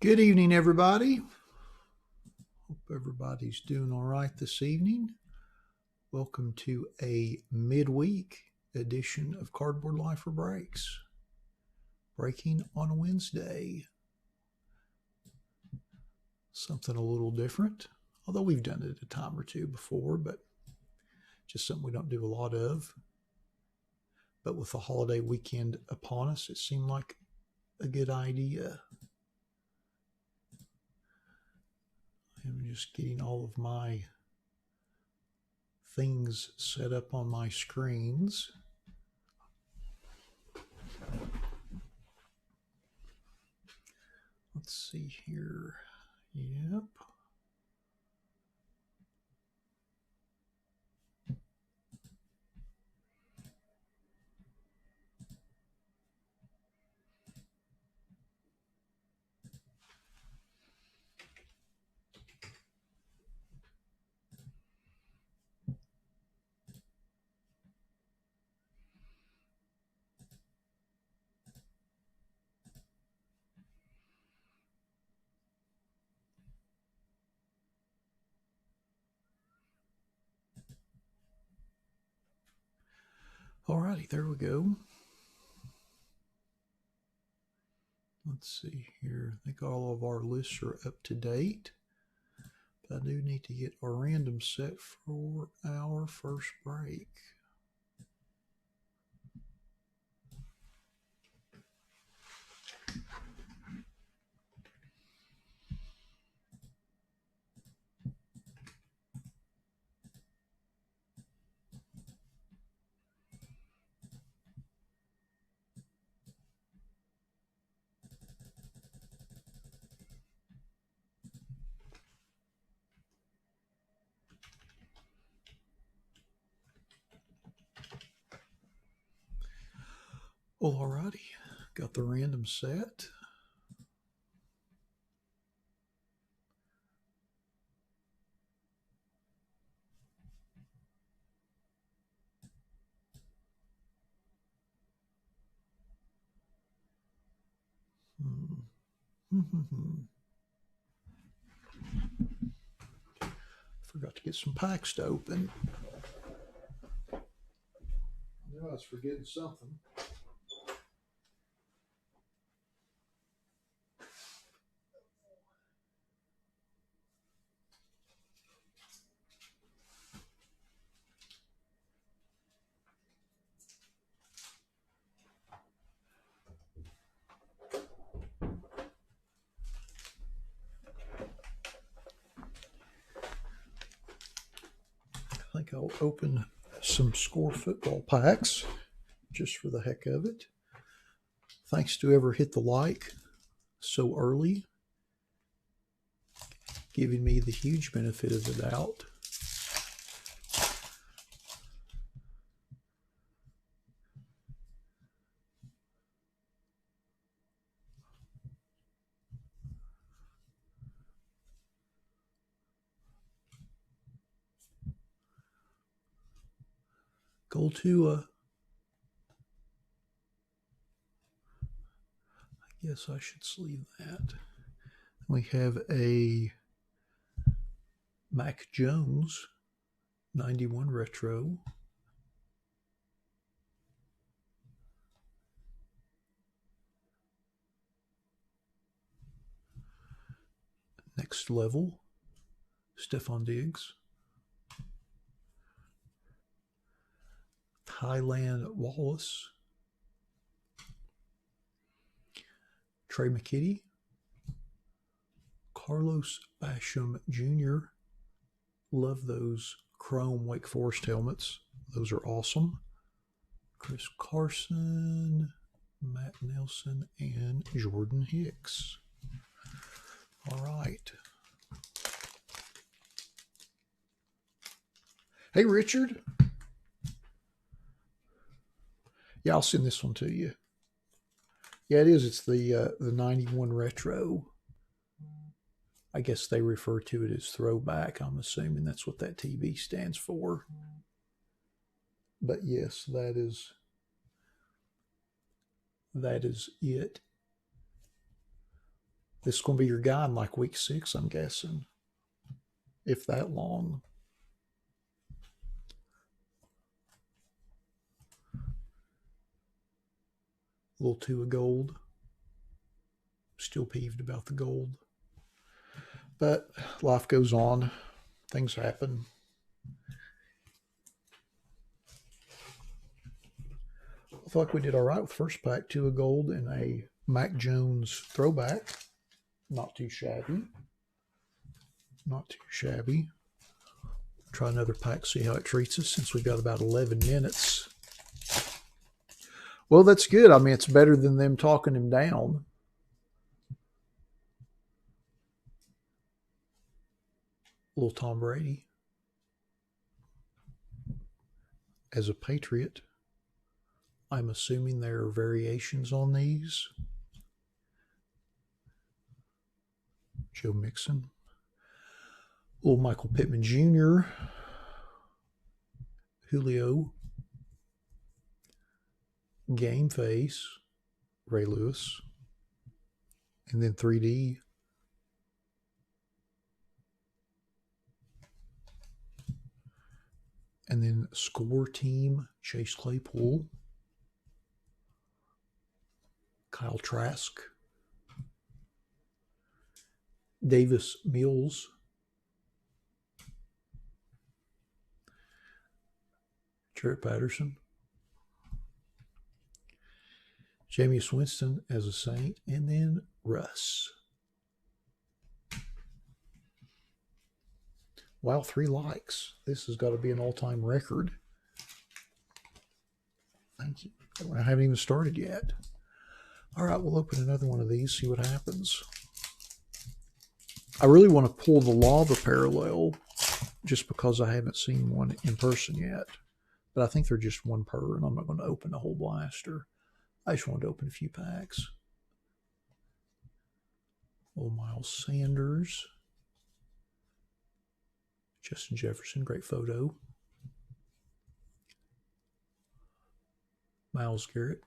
Good evening, everybody. Hope everybody's doing all right this evening. Welcome to a midweek edition of Cardboard Lifer Breaks. Breaking on a Wednesday. Something a little different, although we've done it a time or two before, but just something we don't do a lot of. But with the holiday weekend upon us, it seemed like a good idea. I'm just getting all of my things set up on my screens. Let's see here. Yep. Alrighty, there we go. Let's see here. I think all of our lists are up to date. But I do need to get our random set for our first break. Well, alrighty, got the random set. Forgot to get some packs to open. I knew I was forgetting something. I think I'll open some Score football packs just for the heck of it. Thanks to whoever hit the like so early, giving me the huge benefit of the doubt. Go to I guess I should sleeve that. We have a Mac Jones 91 Retro. Next level, Stephon Diggs. Highland Wallace. Trey McKitty. Carlos Basham Jr. Love those chrome Wake Forest helmets. Those are awesome. Chris Carson, Matt Nelson, and Jordan Hicks. All right. Hey, Richard. Yeah, I'll send this one to you. Yeah, it is. It's the 91 Retro. I guess they refer to it as throwback. I'm assuming that's what that TV stands for. But yes, that is it. This is going to be your guy in like week 6, I'm guessing, if that long. A little too of gold. Still peeved about the gold. But life goes on. Things happen. I feel like we did all right with first pack. 2 of gold and a Mac Jones throwback. Not too shabby. Not too shabby. Try another pack, see how it treats us, since we've got about 11 minutes. Well, that's good. I mean, it's better than them talking him down. Little Tom Brady. As a Patriot, I'm assuming there are variations on these. Joe Mixon. Little Michael Pittman Jr. Julio. Game Face. Ray Lewis. And then 3D. And then Score Team, Chase Claypool, Kyle Trask, Davis Mills, Jarrett Patterson, Jameis Winston as a Saint, and then Russ. Wow, 3 likes. This has got to be an all-time record. Thank you. I haven't even started yet. All right, we'll open another one of these, see what happens. I really want to pull the lava parallel just because I haven't seen one in person yet. But I think they're just 1 per, and I'm not going to open a whole blaster. I just wanted to open a few packs. Little Miles Sanders. Justin Jefferson, great photo. Myles Garrett.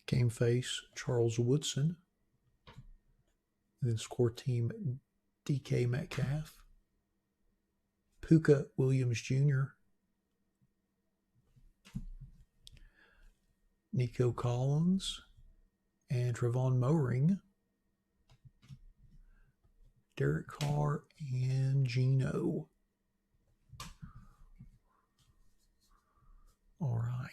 Game Face, Charles Woodson. And then Score Team, DK Metcalf. Puka Williams Jr. Nico Collins. And Trevon Moehring. Derek Carr and Geno. All right.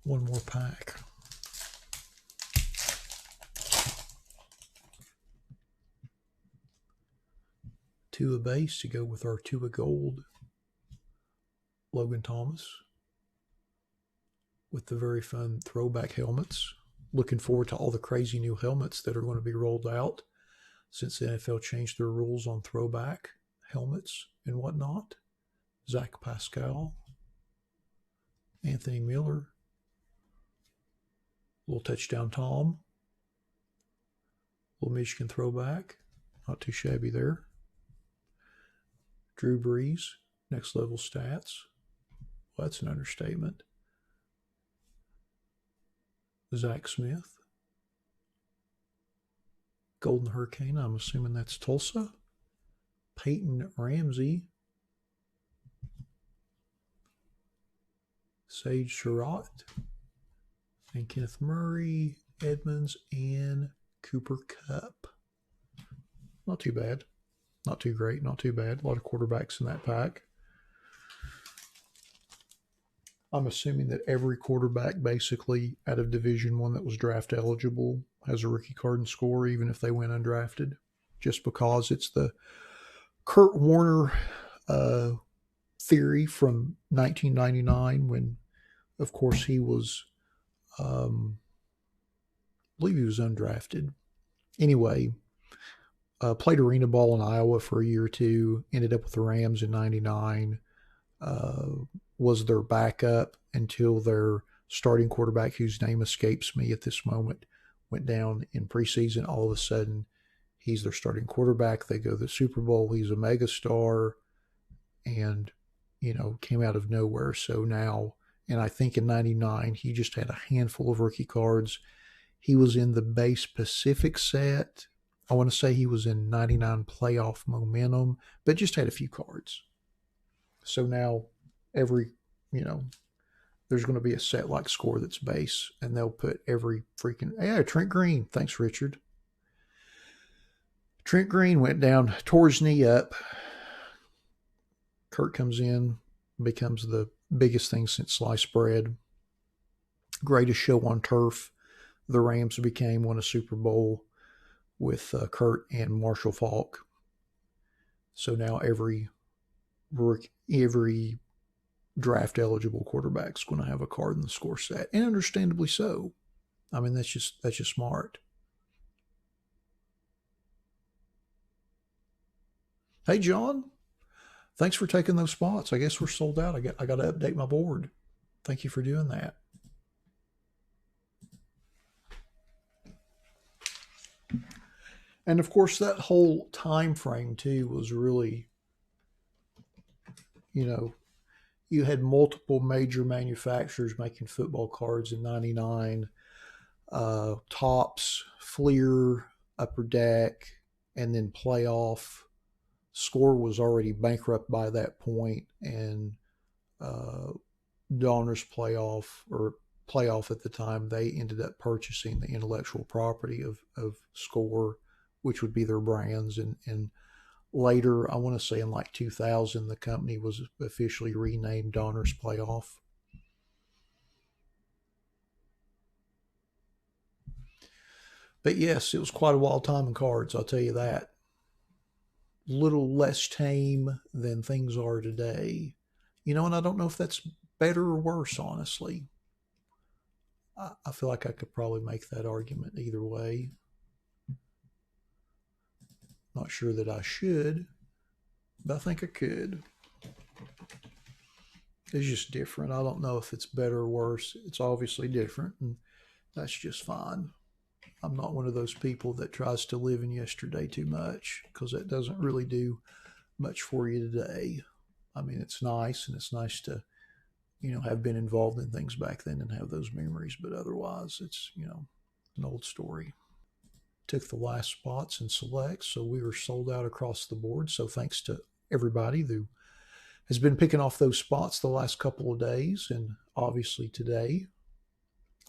One more pack. Two of base to go with our 2 of gold. Logan Thomas with the very fun throwback helmets. Looking forward to all the crazy new helmets that are going to be rolled out since the NFL changed their rules on throwback helmets and whatnot. Zach Pascal, Anthony Miller, little touchdown Tom, little Michigan throwback, not too shabby there. Drew Brees, next level stats. Well, that's an understatement. Zach Smith. Golden Hurricane, I'm assuming that's Tulsa. Peyton Ramsey. Sage Surratt. And Kenneth Murray, Edmonds, and Cooper Kupp. Not too bad. Not too great, not too bad. A lot of quarterbacks in that pack. I'm assuming that every quarterback basically out of Division I that was draft eligible has a rookie card and score, even if they went undrafted, just because it's the Kurt Warner theory from 1999 when, of course, he was, I believe he was undrafted. Anyway, played arena ball in Iowa for a year or two, ended up with the Rams in 99, was their backup until their starting quarterback, whose name escapes me at this moment, went down in preseason. All of a sudden, He's their starting quarterback. They go to the Super Bowl. He's a megastar, and came out of nowhere. So now, and I think in '99 he just had a handful of rookie cards. He was in the base Pacific set. I want to say he was in '99 playoff momentum, but just had a few cards. So now every, there's going to be a set like score that's base, and they'll put every freaking, yeah, Trent Green. Thanks, Richard. Trent Green went down, tore his knee up. Kurt comes in, becomes the biggest thing since sliced bread. Greatest show on turf. The Rams became, won a Super Bowl with Kurt and Marshall Faulk. So now every draft eligible quarterback is going to have a card in the score set, and understandably so. I mean, that's just smart. Hey, John, thanks for taking those spots. I guess we're sold out. I got to update my board. Thank you for doing that. And of course, that whole time frame too was really, you had multiple major manufacturers making football cards in '99. Topps, Fleer, Upper Deck, and then Playoff. Score was already bankrupt by that point, and Donner's Playoff at the time, they ended up purchasing the intellectual property of Score, which would be their brands. And later, I want to say in like 2000, the company was officially renamed Donner's Playoff. But yes, it was quite a wild time in cards, I'll tell you that. Little less tame than things are today. And I don't know if that's better or worse, honestly. I feel like I could probably make that argument either way. Not sure that I should, but I think I could. It's just different. I don't know if it's better or worse. It's obviously different, and that's just fine. I'm not one of those people that tries to live in yesterday too much, because that doesn't really do much for you today. I mean, it's nice, and it's nice to, have been involved in things back then and have those memories, but otherwise it's, an old story. Took the last spots in select, so we were sold out across the board. So thanks to everybody who has been picking off those spots the last couple of days, and obviously today.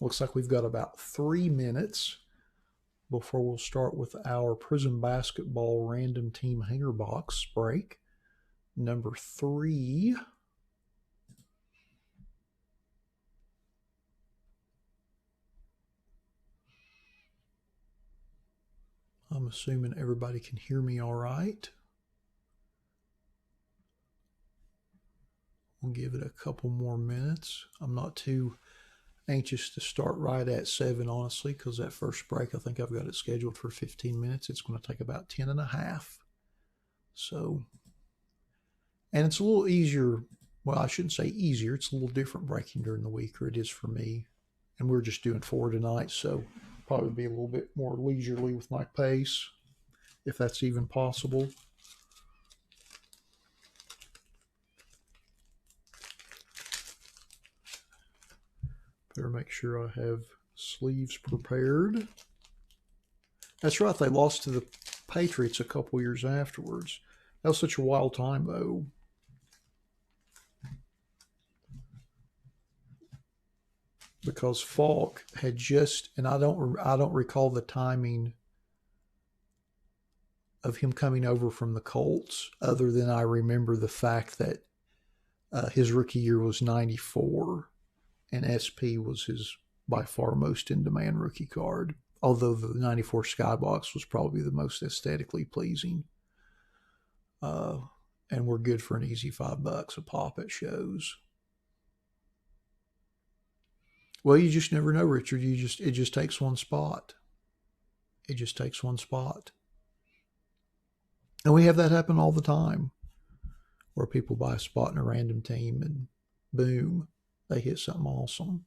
Looks like we've got about 3 minutes before we'll start with our Prism Basketball Random Team Hanger Box break, number 3. I'm assuming everybody can hear me all right. We'll give it a couple more minutes. I'm not too anxious to start right at 7, honestly, because that first break, I think I've got it scheduled for 15 minutes. It's going to take about 10 and a half. So, and it's a little easier. Well, I shouldn't say easier. It's a little different breaking during the week, or it is for me. And we're just doing 4 tonight, so probably be a little bit more leisurely with my pace, if that's even possible. Better make sure I have sleeves prepared. That's right, they lost to the Patriots a couple years afterwards. That was such a wild time, though. Because Falk had just, and I don't recall the timing of him coming over from the Colts, other than I remember the fact that his rookie year was '94, and SP was his by far most in-demand rookie card, although the '94 Skybox was probably the most aesthetically pleasing. And we're good for an easy $5 a pop at shows. Well, you just never know, Richard. It just takes one spot. It just takes one spot. And we have that happen all the time, where people buy a spot in a random team and boom, they hit something awesome.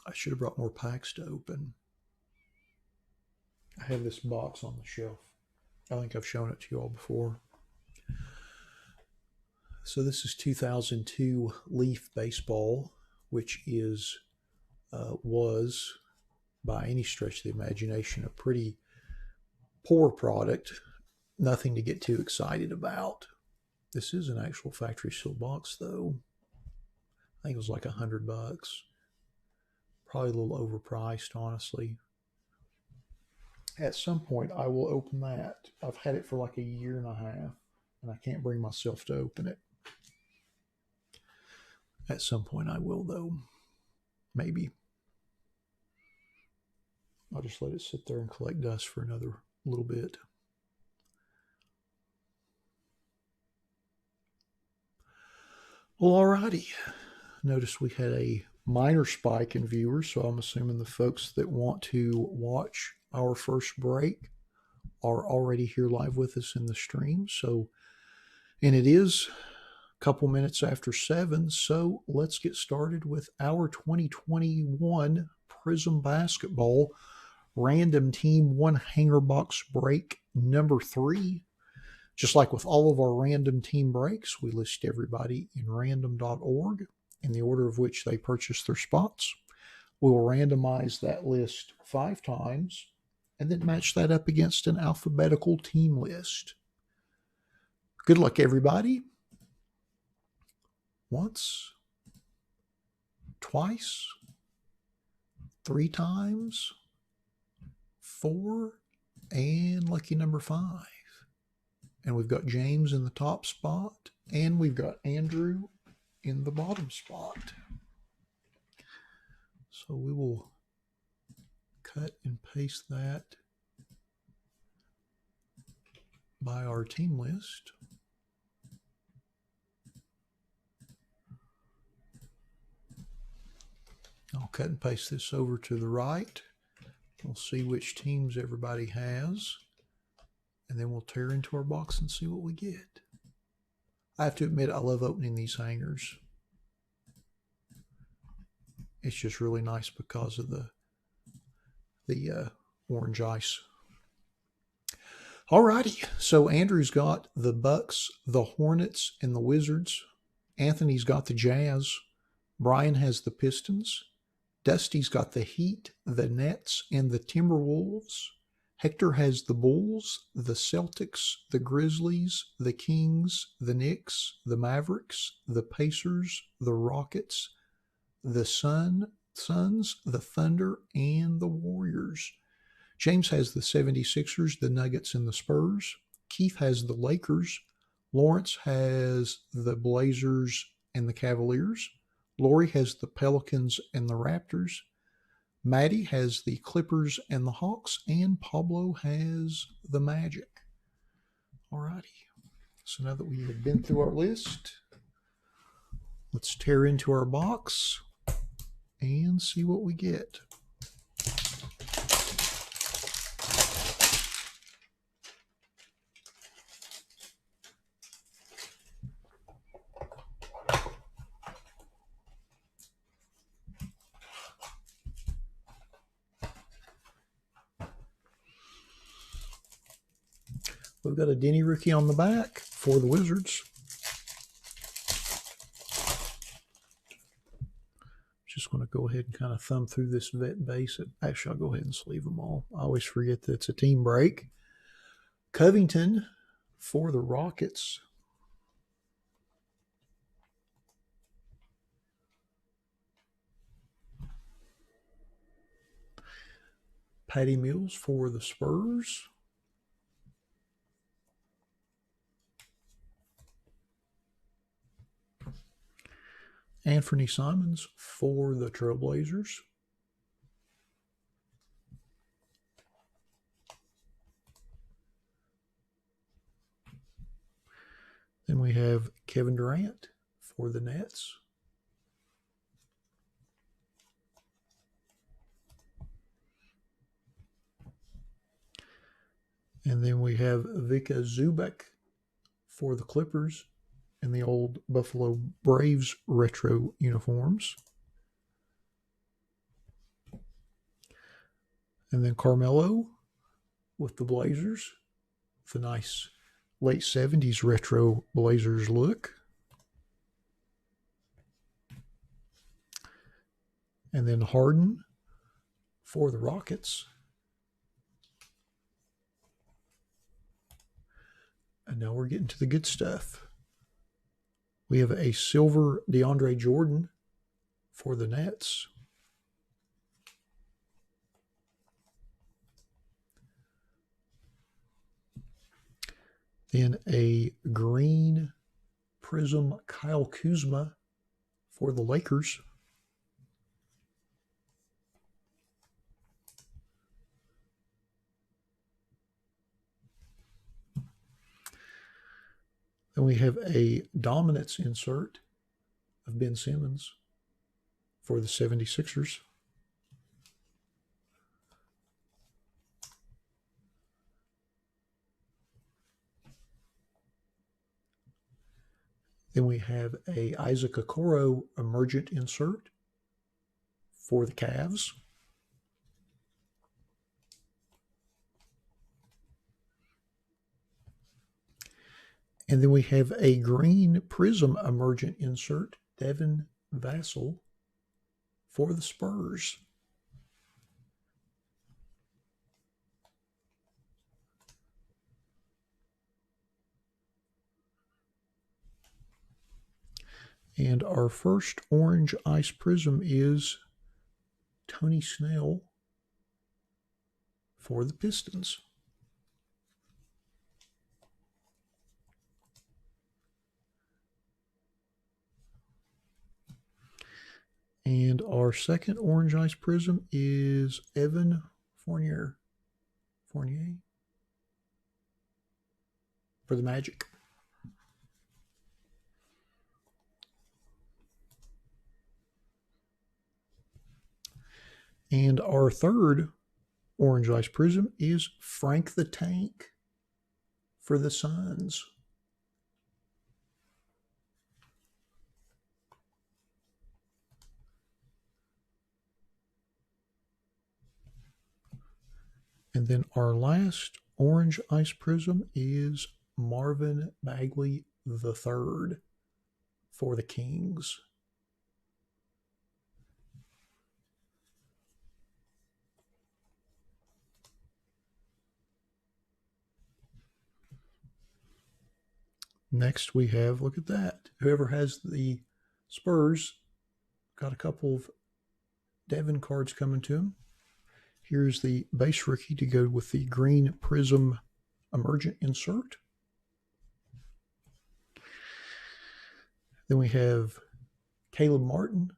I should have brought more packs to open. I have this box on the shelf. I think I've shown it to you all before. So this is 2002 Leaf Baseball, which was, by any stretch of the imagination, a pretty poor product. Nothing to get too excited about. This is an actual factory sealed box, though. I think it was like $100. Probably a little overpriced, honestly. At some point, I will open that. I've had it for like a year and a half, and I can't bring myself to open it. At some point, I will, though. Maybe. I'll just let it sit there and collect dust for another little bit. Well, alrighty. Notice we had a minor spike in viewers, so I'm assuming the folks that want to watch our first break are already here live with us in the stream. And it is a couple minutes after 7, so let's get started with our 2021 Prism Basketball Random Team 1 Hanger Box Break number 3. Just like with all of our random team breaks, we list everybody in random.org in the order of which they purchased their spots. We'll randomize that list 5 times and then match that up against an alphabetical team list. Good luck, everybody. Once, twice, 3 times, 4, and lucky number 5. And we've got James in the top spot, and we've got Andrew in the bottom spot. So we will cut and paste that by our team list. I'll cut and paste this over to the right. We'll see which teams everybody has. And then we'll tear into our box and see what we get. I have to admit, I love opening these hangers. It's just really nice because of the orange ice. Alrighty, so Andrew's got the Bucks, the Hornets, and the Wizards. Anthony's got the Jazz. Brian has the Pistons. Dusty's got the Heat, the Nets, and the Timberwolves. Hector has the Bulls, the Celtics, the Grizzlies, the Kings, the Knicks, the Mavericks, the Pacers, the Rockets, the Suns, the Thunder, and the Warriors. James has the 76ers, the Nuggets, and the Spurs. Keith has the Lakers. Lawrence has the Blazers and the Cavaliers. Lori has the Pelicans and the Raptors. Maddie has the Clippers and the Hawks, and Pablo has the Magic. Alrighty. So now that we have been through our list, let's tear into our box and see what we get. We've got a Denny rookie on the back for the Wizards. Just going to go ahead and kind of thumb through this vet base. Actually, I'll go ahead and sleeve them all. I always forget that it's a team break. Covington for the Rockets. Patty Mills for the Spurs. Anthony Simons for the Trailblazers. Then we have Kevin Durant for the Nets. And then we have Vika Zubac for the Clippers in the old Buffalo Braves retro uniforms. And then Carmelo with the Blazers. The nice late 70s retro Blazers look. And then Harden for the Rockets. And now we're getting to the good stuff. We have a silver DeAndre Jordan for the Nets. Then a green prism Kyle Kuzma for the Lakers. Then we have a dominance insert of Ben Simmons for the 76ers. Then we have a Isaac Okoro emergent insert for the Cavs. And then we have a green prism emergent insert, Devin Vassell for the Spurs. And our first orange ice prism is Tony Snell for the Pistons. And our second orange ice prism is Evan Fournier for the Magic. And our third orange ice prism is Frank the Tank for the Suns. And then our last orange ice prism is Marvin Bagley III for the Kings. Next we have, look at that. Whoever has the Spurs got a couple of Devin cards coming to him. Here's the base rookie to go with the green prism emergent insert. Then we have Caleb Martin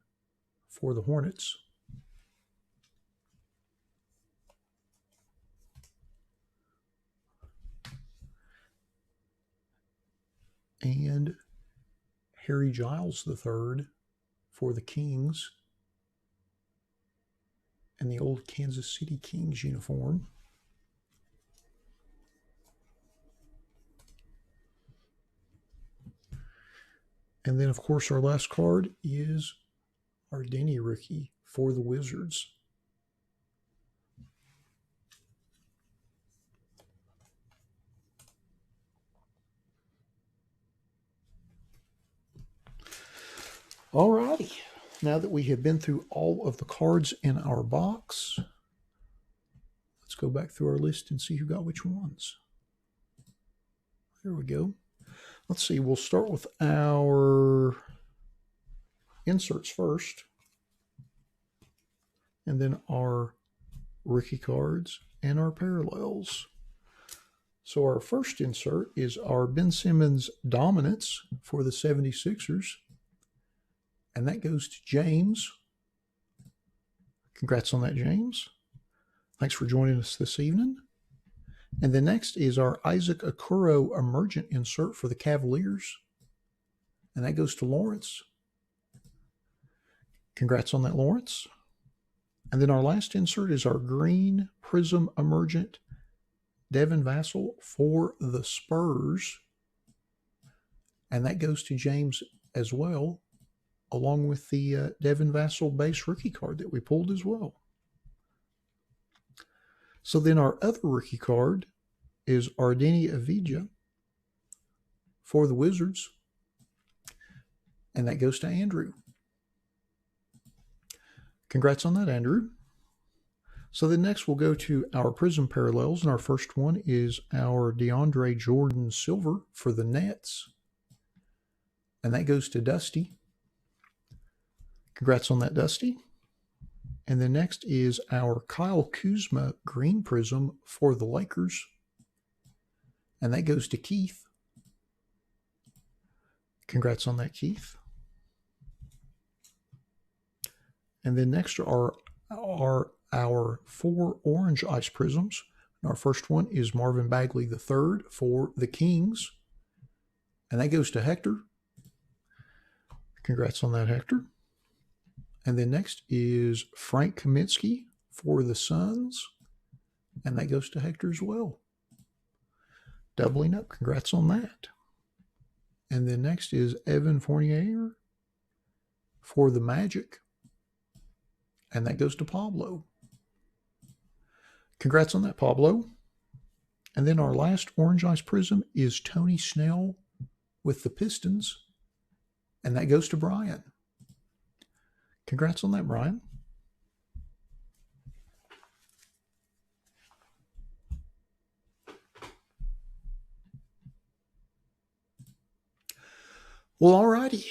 for the Hornets. And Harry Giles III for the Kings in the old Kansas City Kings uniform. And then, of course, our last card is our Denny rookie for the Wizards. All righty. Now that we have been through all of the cards in our box, let's go back through our list and see who got which ones. There we go. Let's see, we'll start with our inserts first, and then our rookie cards and our parallels. So our first insert is our Ben Simmons Dominance for the 76ers. And that goes to James. Congrats on that, James. Thanks for joining us this evening. And the next is our Isaac Okoro emergent insert for the Cavaliers. And that goes to Lawrence. Congrats on that, Lawrence. And then our last insert is our green prism emergent Devin Vassell for the Spurs. And that goes to James as well, along with the Devin Vassell base rookie card that we pulled as well. So then our other rookie card is Ardeni Avija for the Wizards. And that goes to Andrew. Congrats on that, Andrew. So then next we'll go to our Prism Parallels. And our first one is our DeAndre Jordan Silver for the Nets. And that goes to Dusty. Congrats on that, Dusty. And then next is our Kyle Kuzma Green Prism for the Lakers. And that goes to Keith. Congrats on that, Keith. And then next are our 4 Orange Ice Prisms. And our first one is Marvin Bagley III for the Kings. And that goes to Hector. Congrats on that, Hector. And then next is Frank Kaminsky for the Suns. And that goes to Hector as well. Doubling up. Congrats on that. And then next is Evan Fournier for the Magic. And that goes to Pablo. Congrats on that, Pablo. And then our last Orange Ice Prism is Tony Snell with the Pistons. And that goes to Brian. Congrats on that, Brian. Well, alrighty.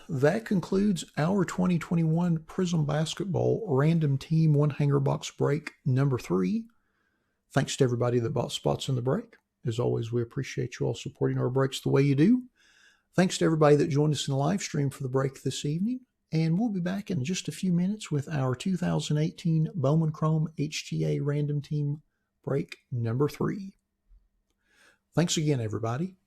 That concludes our 2021 Prism Basketball Random Team One Hanger Box Break number 3. Thanks to everybody that bought spots in the break. As always, we appreciate you all supporting our breaks the way you do. Thanks to everybody that joined us in the live stream for the break this evening. And we'll be back in just a few minutes with our 2018 Bowman Chrome HTA Random Team Break number 3. Thanks again, everybody.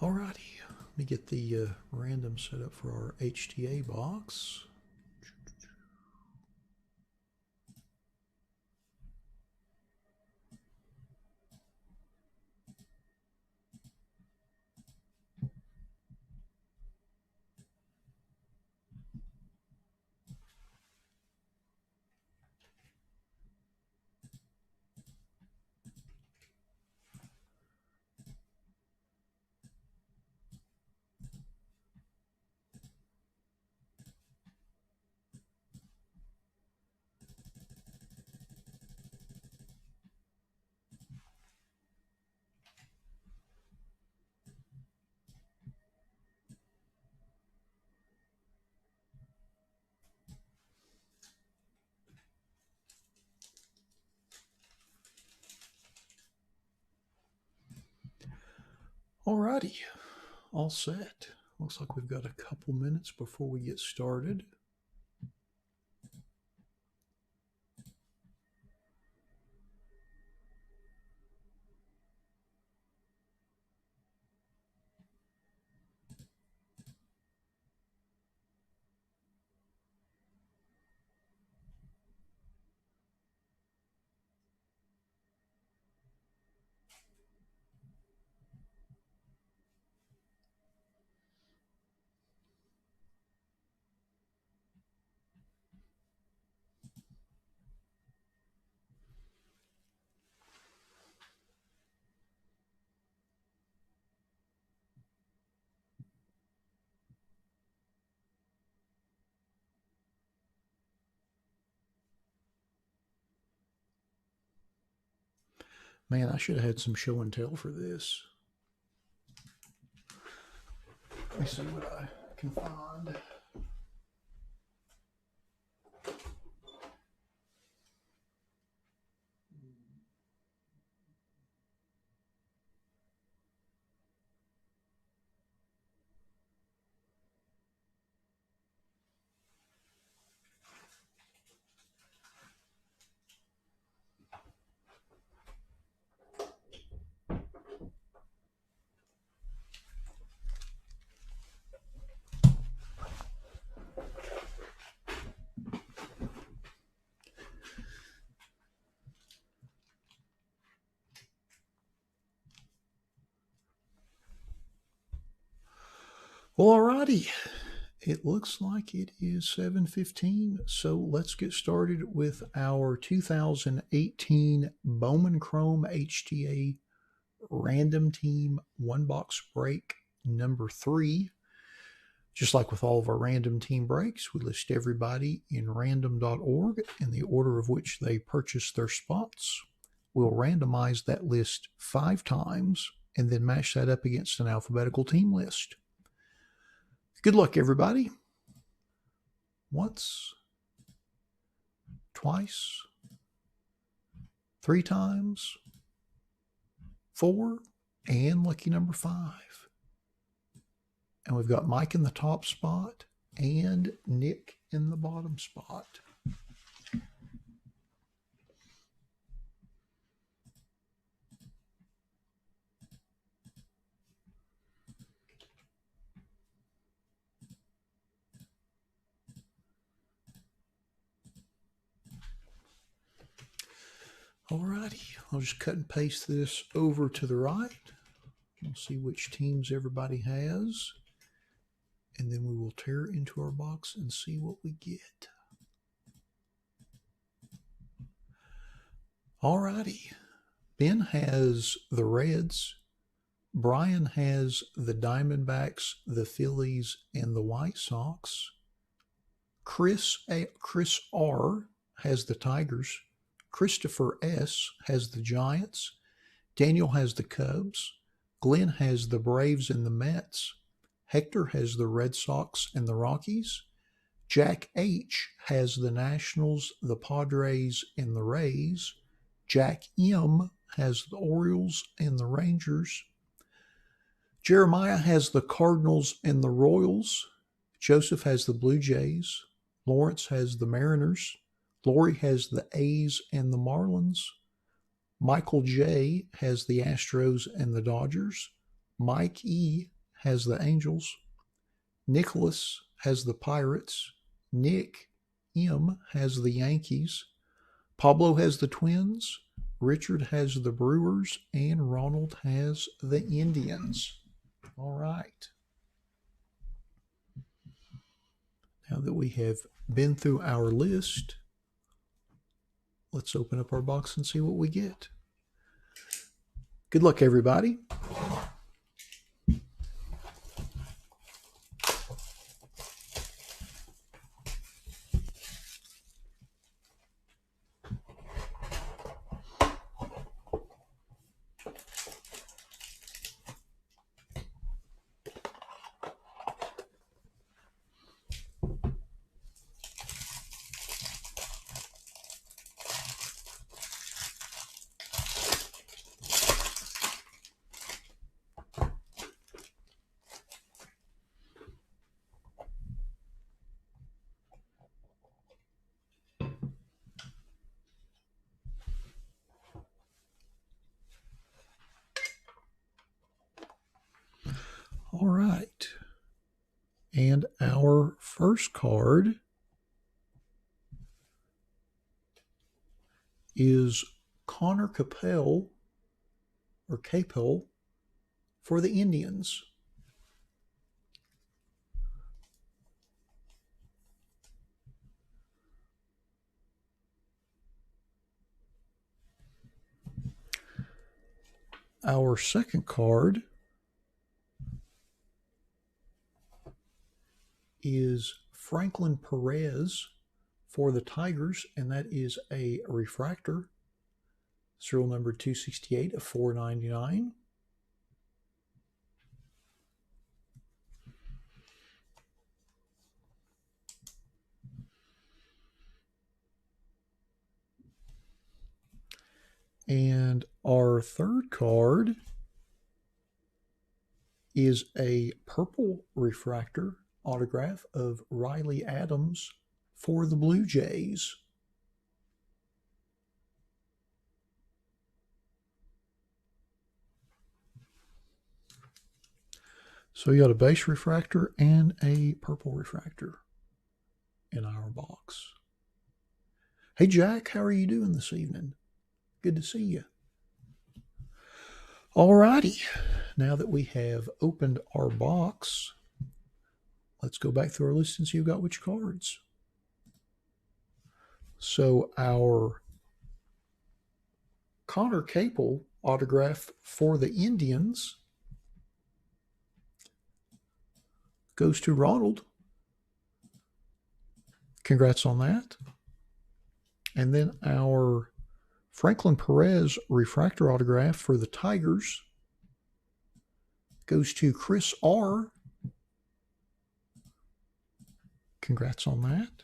Alrighty, let me get the random set up for our HTA box. Alrighty, all set. Looks like we've got a couple minutes before we get started. Man, I should have had some show and tell for this. Let me see what I can find. Well, alrighty. It looks like it is 7:15, so let's get started with our 2018 Bowman Chrome HTA Random Team One Box Break number 3. Just like with all of our random team breaks, we list everybody in random.org in the order of which they purchased their spots. We'll randomize that list 5 times and then match that up against an alphabetical team list. Good luck, everybody. Once, twice, 3 times, 4, and lucky number 5. And we've got Mike in the top spot and Nick in the bottom spot. Alrighty, I'll just cut and paste this over to the right. We'll see which teams everybody has. And then we will tear it into our box and see what we get. Alrighty, Ben has the Reds. Brian has the Diamondbacks, the Phillies, and the White Sox. Chris R has the Tigers. Christopher S has the Giants. Daniel has the Cubs. Glenn has the Braves and the Mets. Hector has the Red Sox and the Rockies. Jack H has the Nationals, the Padres, and the Rays. Jack M has the Orioles and the Rangers. Jeremiah has the Cardinals and the Royals. Joseph has the Blue Jays. Lawrence has the Mariners. Lori has the A's and the Marlins. Michael J has the Astros and the Dodgers. Mike E has the Angels. Nicholas has the Pirates. Nick M has the Yankees. Pablo has the Twins. Richard has the Brewers. And Ronald has the Indians. All right. Now that we have been through our list, let's open up our box and see what we get. Good luck, everybody. All right. And our first card is Connor Capel for the Indians. Our second card is Franklin Perez for the Tigers, and that is a refractor, serial number 268 of 499. And our third card is a purple refractor autograph of Riley Adams for the Blue Jays. So you got a base refractor and a purple refractor in our box. Hey, Jack, how are you doing this evening? Good to see you. All righty. Now that we have opened our box, let's go back through our list and see who got which cards. So our Connor Capel autograph for the Indians goes to Ronald. Congrats on that. And then our Franklin Perez refractor autograph for the Tigers goes to Chris R. Congrats on that.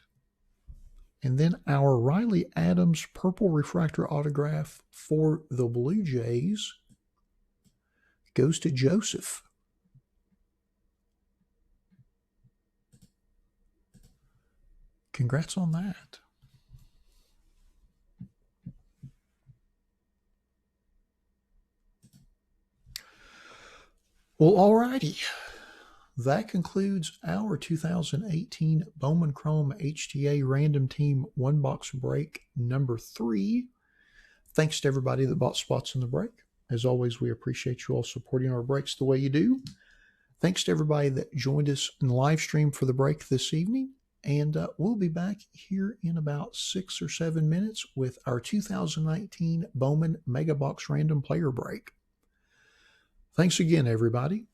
And then our Riley Adams purple refractor autograph for the Blue Jays goes to Joseph. Congrats on that. Well, alrighty. That concludes our 2018 Bowman Chrome HTA Random Team 1-box break number 3. Thanks to everybody that bought spots in the break. As always, we appreciate you all supporting our breaks the way you do. Thanks to everybody that joined us in the live stream for the break this evening. And we'll be back here in about 6 or 7 minutes with our 2019 Bowman Mega Box Random Player Break. Thanks again, everybody.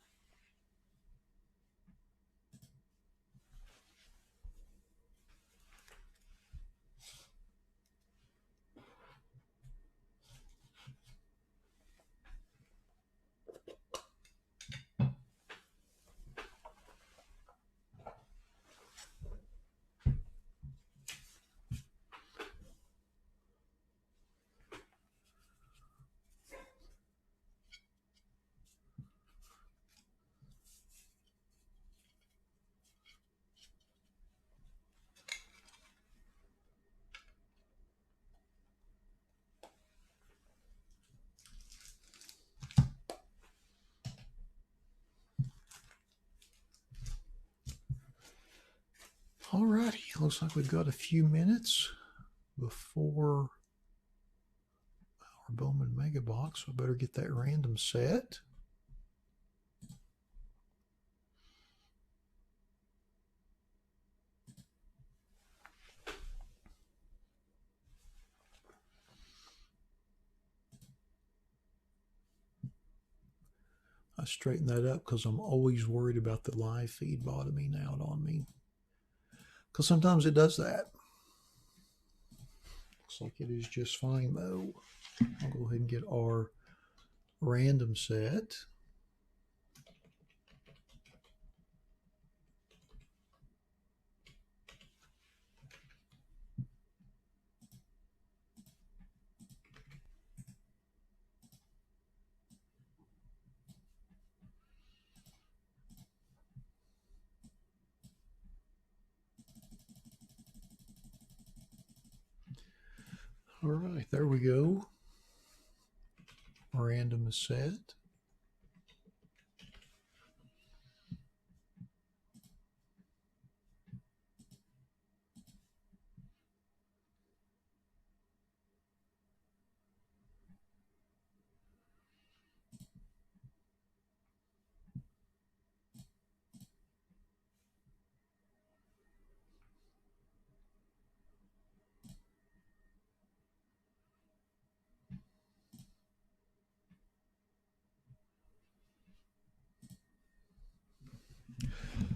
Alrighty, looks like we've got a few minutes before our Bowman Mega Box. We better get that random set. I straighten that up because I'm always worried about the live feed bottoming out on me. Because sometimes it does that. Looks like it is just fine though. I'll go ahead and get our random set. All right, there we go. Random is set.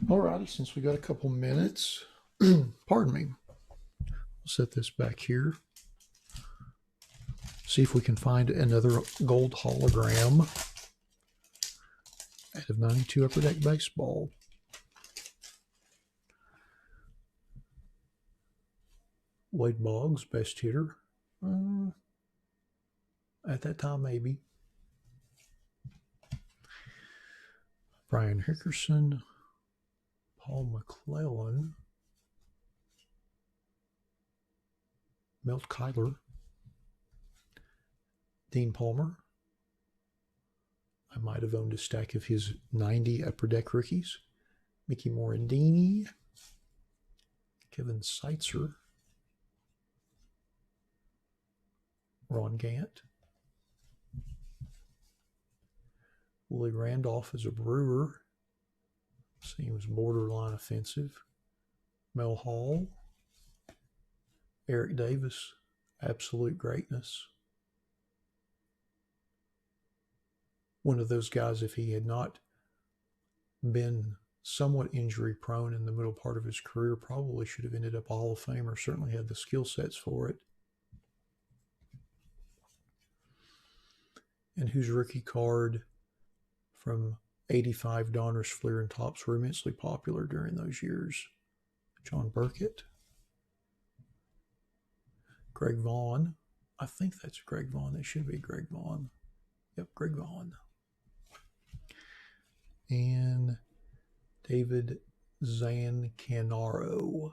Alrighty, since we got a couple minutes, pardon me, we'll set this back here. See if we can find another gold hologram out of 92 Upper Deck Baseball. Wade Boggs, best hitter. At that time, maybe. Brian Hickerson. Paul McClellan, Milt Kyler, Dean Palmer. I might have owned a stack of his 90 Upper Deck rookies. Mickey Morandini, Kevin Seitzer, Ron Gant, Willie Randolph as a Brewer, Seems borderline offensive. Mel Hall. Eric Davis. Absolute greatness. One of those guys, if he had not been somewhat injury prone in the middle part of his career, probably should have ended up a Hall of Famer, certainly had the skill sets for it. And whose rookie card from 85 Donruss Fleer and Tops were immensely popular during those years? John Burkett. Greg Vaughn. I think that's Greg Vaughn. It should be Greg Vaughn. Yep, Greg Vaughn. And David Zancanaro.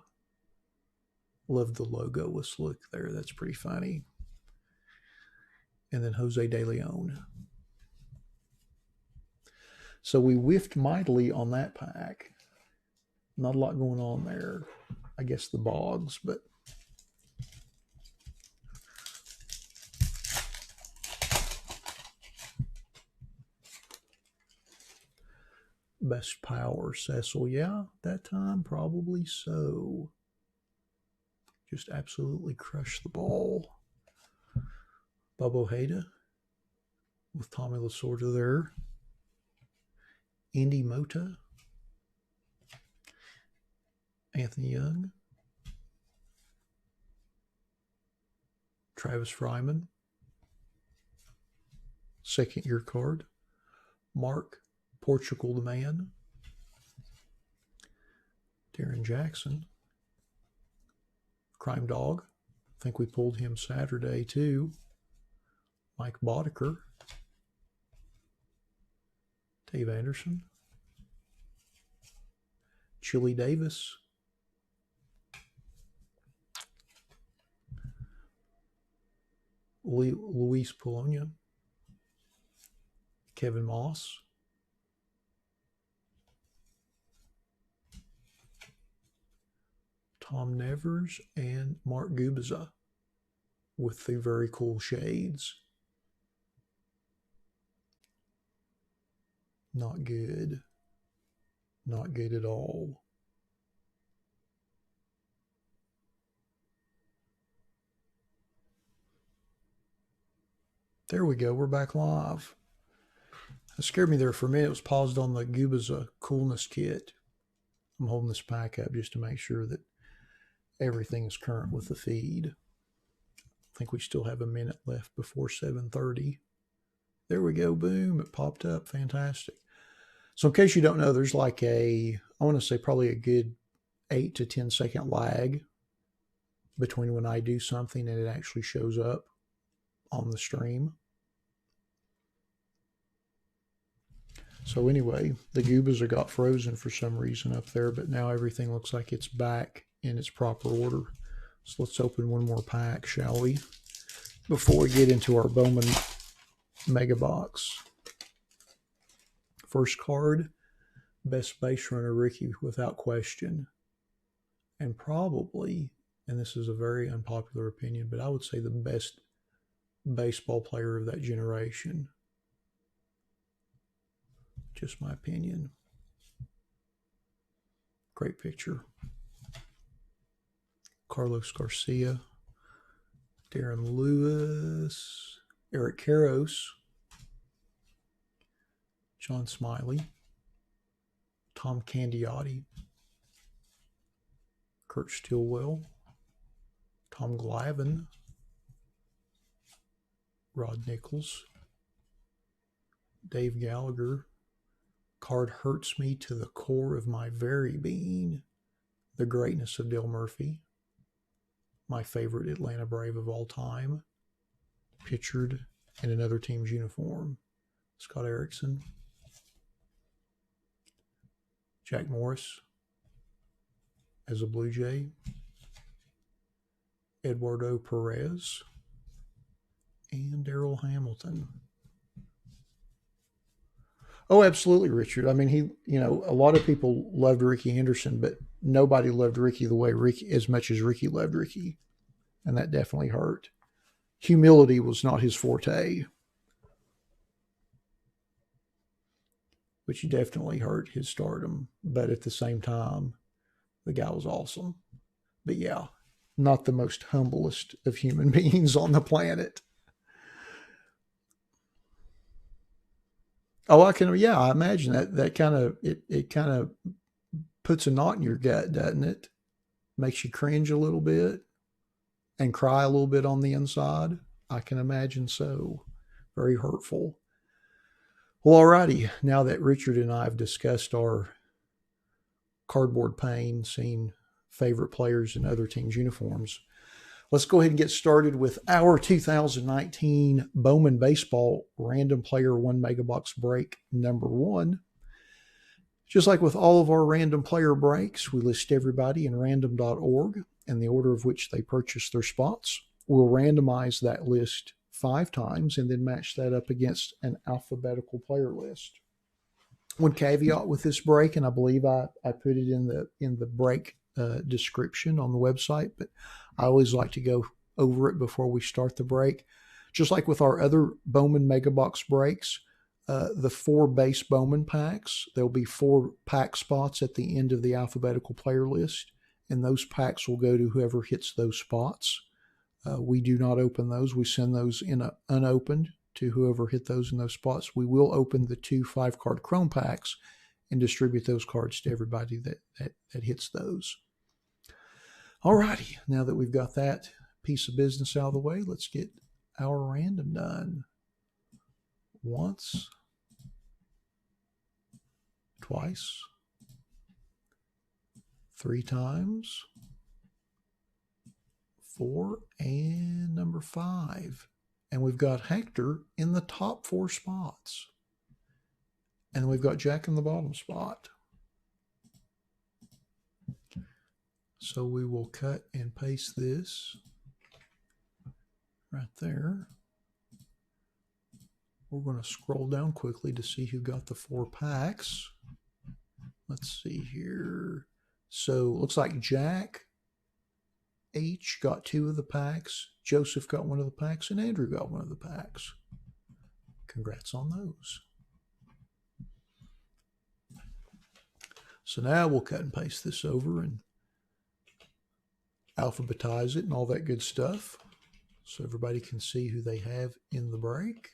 Love the logoless look there. That's pretty funny. And then Jose De Leon. So we whiffed mightily on that pack. Not a lot going on there. I guess the Boggs, but best power, Cecil. Yeah, that time probably so. Just absolutely crushed the ball. Bob Ojeda with Tommy Lasorda there. Andy Mota. Anthony Young. Travis Fryman. Second year card. Mark Portugal the Man. Darren Jackson. Crime Dog. I think we pulled him Saturday too. Mike Boddicker. Dave Anderson. Chili Davis. Luis Polonia. Kevin Moss. Tom Nevers and Mark Gubiza with the very cool shades. Not good. Not good at all. There we go. We're back live. It scared me there for a minute. It was paused on the Gubiza Coolness Kit. I'm holding this pack up just to make sure that everything is current with the feed. I think we still have a minute left before 7:30. There we go. Boom. It popped up. Fantastic. So in case you don't know, there's like I want to say probably a good 8 to 10 second lag between when I do something and it actually shows up on the stream. So anyway, the Gubiza got frozen for some reason up there, but now everything looks like it's back in its proper order. So let's open one more pack, shall we? Before we get into our Bowman Mega Box. First card, best base runner rookie without question. And probably, and this is a very unpopular opinion, but I would say the best baseball player of that generation. Just my opinion. Great picture. Carlos Garcia, Darren Lewis, Eric Karros, John Smiley, Tom Candiotti, Kurt Stillwell, Tom Glavine, Rod Nichols, Dave Gallagher. Card hurts me to the core of my very being. The greatness of Dale Murphy, my favorite Atlanta Brave of all time, pictured in another team's uniform. Scott Erickson, Jack Morris as a Blue Jay, Eduardo Perez, and Darrell Hamilton. Oh, absolutely, Richard. I mean, a lot of people loved Ricky Henderson, but nobody loved Ricky the way as much as Ricky loved Ricky. And that definitely hurt. Humility was not his forte. which definitely hurt his stardom. But at the same time, the guy was awesome. But yeah, not the most humblest of human beings on the planet. Oh, yeah, I imagine that kind of, it kind of puts a knot in your gut, doesn't it? Makes you cringe a little bit and cry a little bit on the inside. I can imagine so. Very hurtful. Well, alrighty. Now that Richard and I have discussed our cardboard pain, seen favorite players in other teams' uniforms, let's go ahead and get started with our 2019 Bowman Baseball Random Player 1 Megabox Break number 1. Just like with all of our random player breaks, we list everybody in random.org in the order of which they purchased their spots. We'll randomize that list 5 times and then match that up against an alphabetical player list. One caveat with this break, and I believe I put it in the break description on the website, but I always like to go over it before we start the break. Just like with our other Bowman Megabox breaks, the 4 base Bowman packs, there'll be 4 pack spots at the end of the alphabetical player list, and those packs will go to whoever hits those spots. We do not open those. We send those in unopened to whoever hit those in those spots. We will open the 2 5-card Chrome packs and distribute those cards to everybody that hits those. Alrighty, now that we've got that piece of business out of the way, let's get our random done. Once, twice, 3 times, 4, and number 5. And we've got Hector in the top 4 spots. And we've got Jack in the bottom spot. So we will cut and paste this right there. We're going to scroll down quickly to see who got the 4 packs. Let's see here. So it looks like Jack H got 2 of the packs, Joseph got 1 of the packs, and Andrew got 1 of the packs. Congrats on those. So now we'll cut and paste this over and alphabetize it and all that good stuff so everybody can see who they have in the break.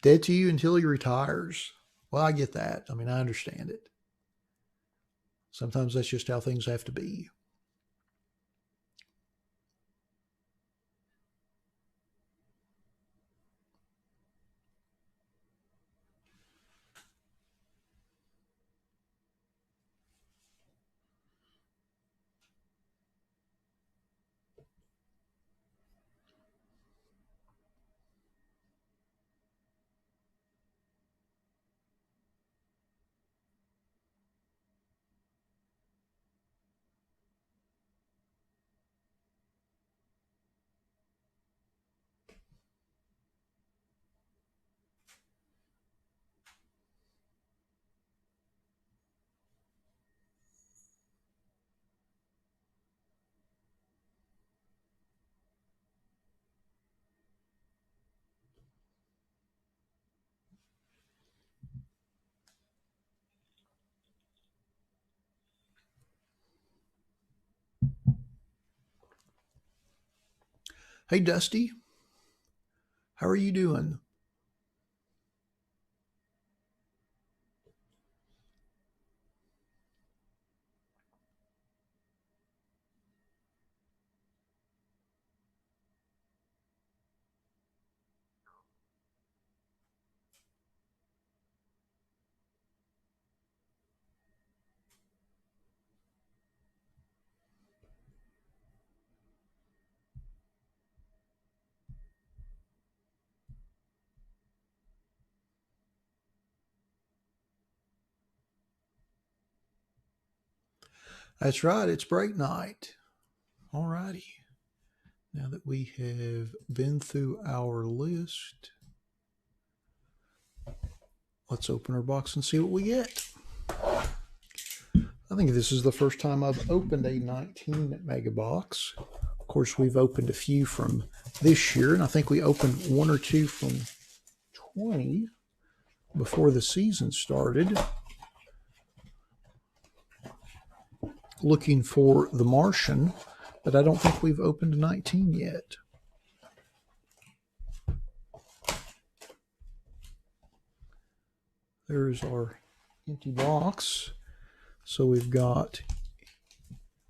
Dead to you until he retires. Well, I get that. I mean, I understand it. Sometimes that's just how things have to be. Hey, Dusty. How are you doing? That's right, it's break night. All righty. Now that we have been through our list, let's open our box and see what we get. I think this is the first time I've opened a 19 mega box. Of course, we've opened a few from this year, and I think we opened one or two from 20 before the season started. Looking for the Martian, but I don't think we've opened a 19 yet. There's our empty box. So we've got,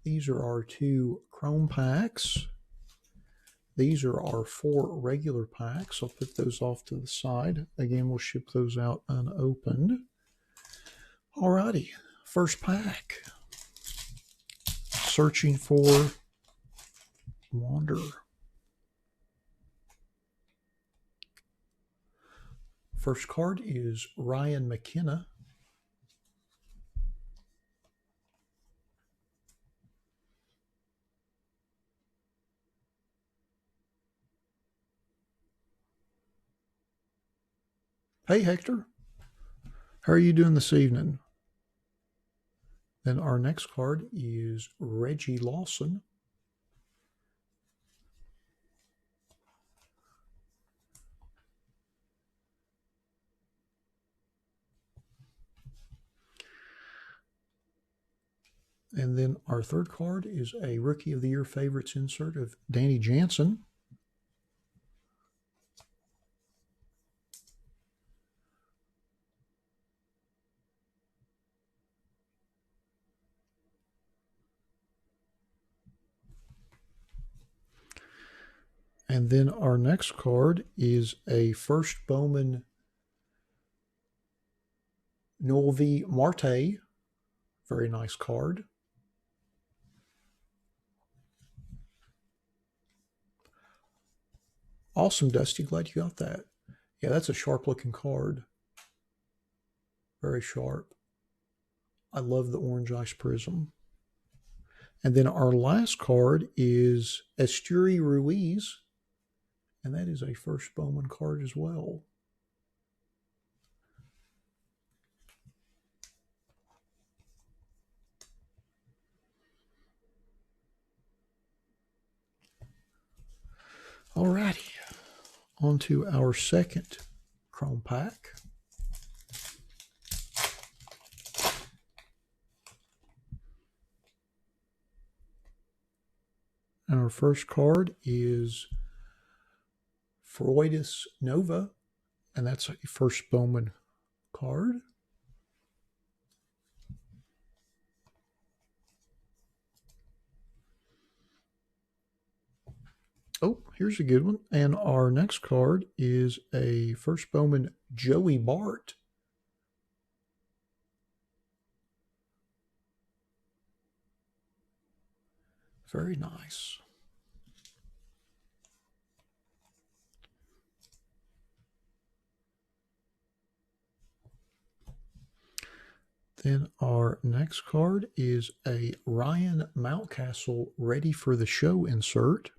these are our 2 chrome packs. These are our 4 regular packs. I'll put those off to the side. Again, we'll ship those out unopened. Alrighty, first pack. Searching for Wander. First card is Ryan McKenna. Hey, Hector. How are you doing this evening? Then our next card is Reggie Lawson. And then our third card is a Rookie of the Year favorites insert of Danny Jansen. And then our next card is a first Bowman Noelvi Marte. Very nice card. Awesome, Dusty. Glad you got that. Yeah, that's a sharp looking card. Very sharp. I love the orange ice prism. And then our last card is Esteury Ruiz. And that is a first Bowman card as well. Alrighty, on to our second chrome pack. And our first card is Freudis Nova, and that's a first Bowman card. Oh, here's a good one. And our next card is a first Bowman Joey Bart. Very nice. Then our next card is a Ryan Mountcastle Ready for the Show insert.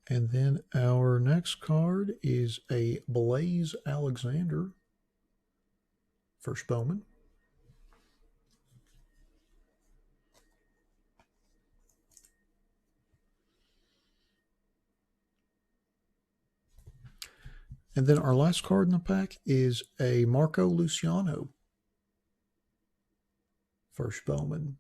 And then our next card is a Blaze Alexander, first Bowman. And then our last card in the pack is a Marco Luciano, first Bowman.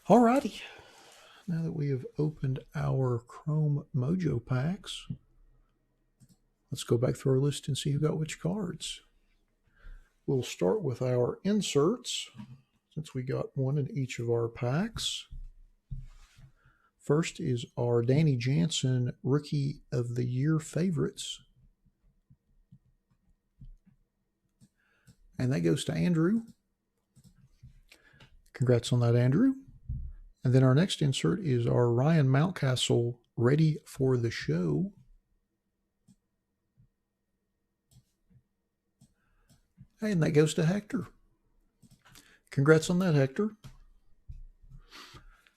Alrighty, now that we have opened our Chrome Mojo packs, let's go back through our list and see who got which cards. We'll start with our inserts, since we got one in each of our packs. First is our Danny Jansen Rookie of the Year favorites. And that goes to Andrew. Congrats on that, Andrew. And then our next insert is our Ryan Mountcastle Ready for the Show. And that goes to Hector. Congrats on that, Hector.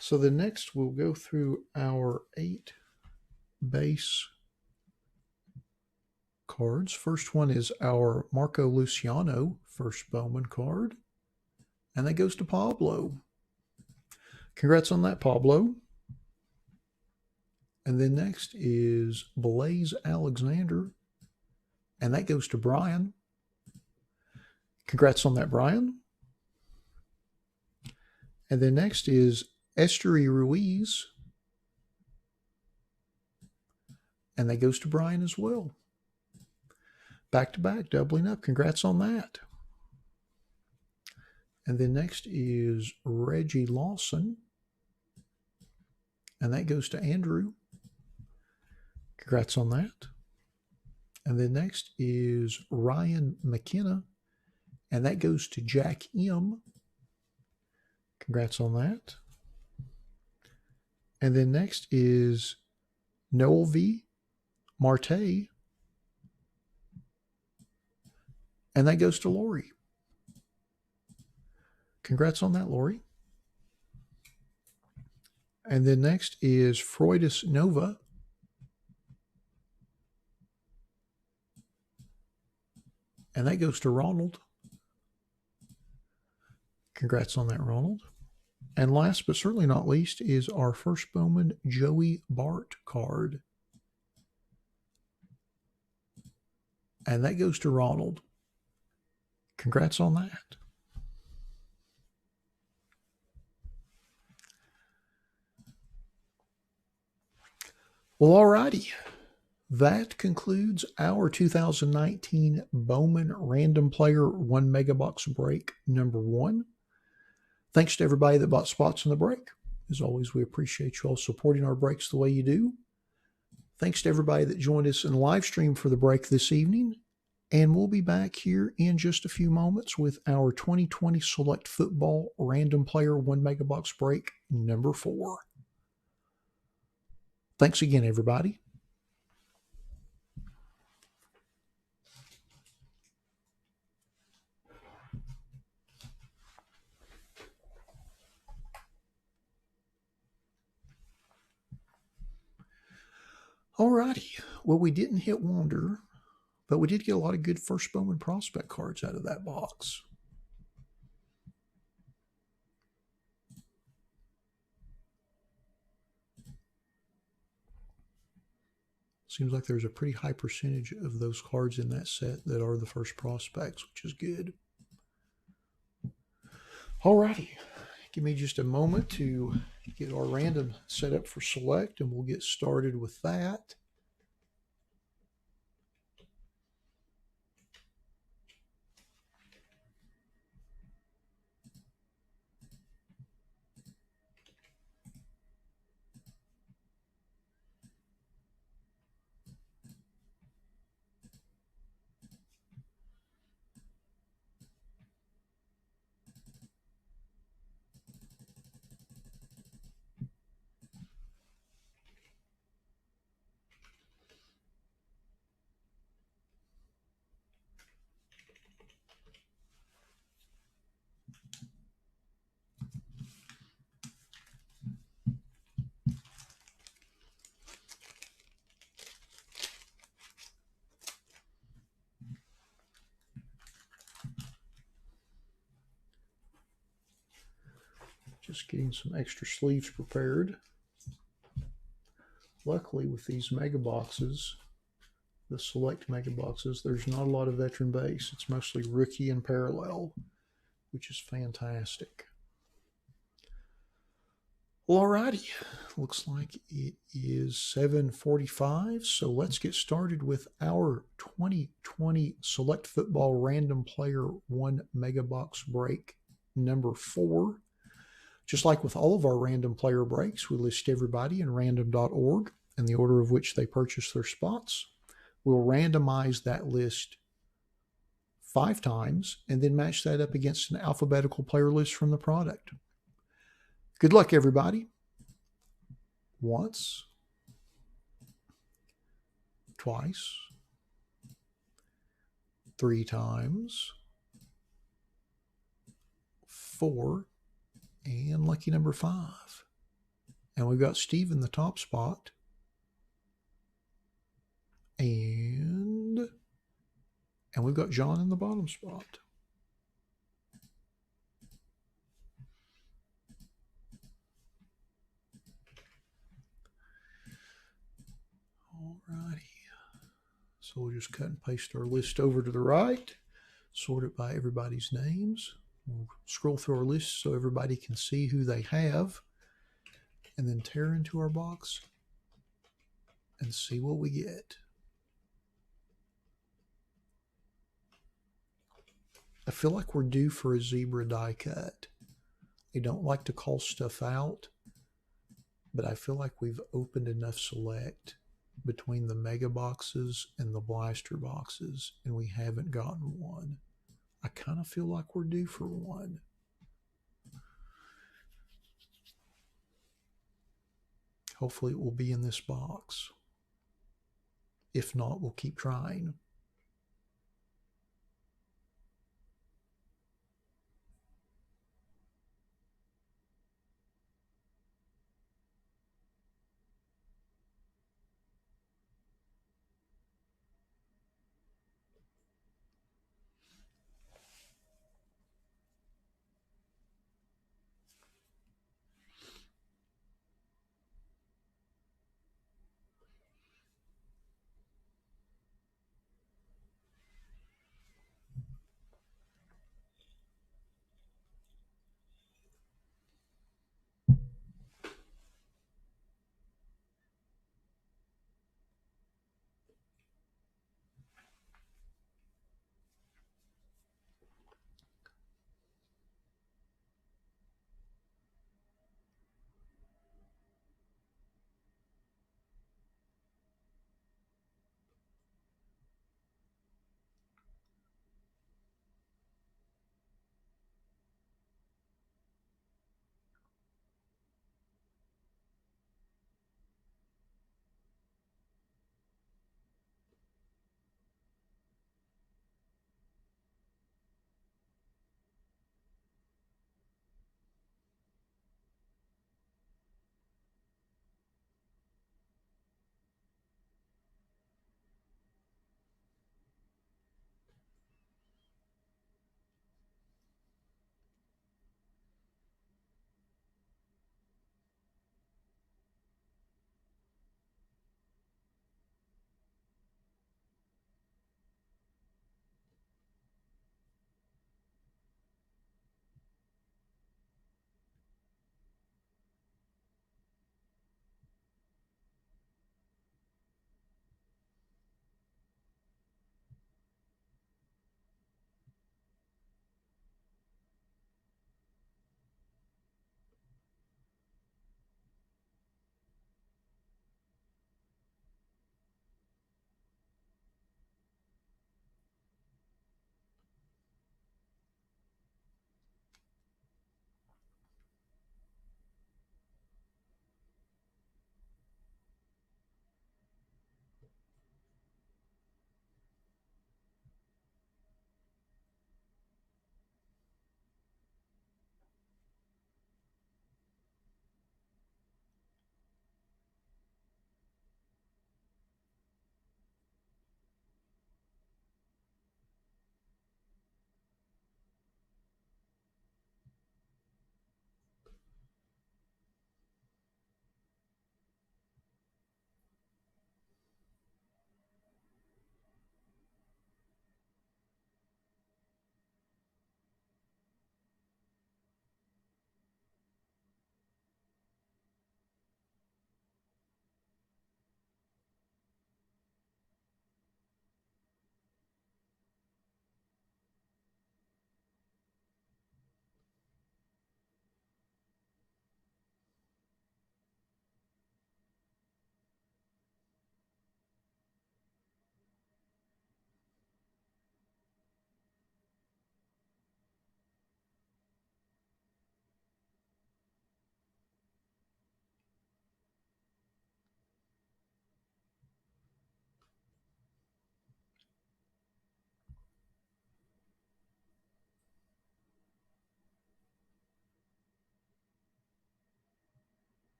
So the next we'll go through our 8 base cards. First one is our Marco Luciano first Bowman card. And that goes to Pablo. Congrats on that, Pablo. And then next is Blaze Alexander. And that goes to Brian. Congrats on that, Brian. And then next is Estery Ruiz. And that goes to Brian as well. Back to back, doubling up. Congrats on that. And then next is Reggie Lawson. And that goes to Andrew. Congrats on that. And then next is Ryan McKenna. And that goes to Jack M. Congrats on that. And then next is Noel V. Marte. And that goes to Lori. Congrats on that, Lori. And then next is Freudis Nova. And that goes to Ronald. Congrats on that, Ronald. And last but certainly not least is our first Bowman Joey Bart card. And that goes to Ronald. Congrats on that. Well, alrighty. That concludes our 2019 Bowman Random Player 1 Megabox Break number 1. Thanks to everybody that bought spots in the break. As always, we appreciate you all supporting our breaks the way you do. Thanks to everybody that joined us in live stream for the break this evening. And we'll be back here in just a few moments with our 2020 Select Football Random Player 1 Megabox Break number 4. Thanks again, everybody. Alrighty. Well, we didn't hit Wander, but we did get a lot of good first Bowman prospect cards out of that box. Seems like there's a pretty high percentage of those cards in that set that are the first prospects, which is good. Alrighty. Give me just a moment to get our random set up for select, and we'll get started with that. Just getting some extra sleeves prepared. Luckily, with these mega boxes, the select mega boxes, there's not a lot of veteran base. It's mostly rookie and parallel, which is fantastic. Well, alrighty. Looks like it is 7:45, so let's get started with our 2020 Select Football Random Player 1 Megabox Break number 4. Just like with all of our random player breaks, we list everybody in random.org in the order of which they purchase their spots. We'll randomize that list 5 times and then match that up against an alphabetical player list from the product. Good luck, everybody. Once, twice, 3 times, 4, and lucky number 5. And we've got Steve in the top spot. And we've got John in the bottom spot. Alrighty. So we'll just cut and paste our list over to the right, sort it by everybody's names. We'll scroll through our list so everybody can see who they have, and then tear into our box and see what we get. I feel like we're due for a zebra die cut. I don't like to call stuff out, but I feel like we've opened enough select between the mega boxes and the blaster boxes, and we haven't gotten one. I kind of feel like we're due for one. Hopefully it will be in this box. If not, we'll keep trying.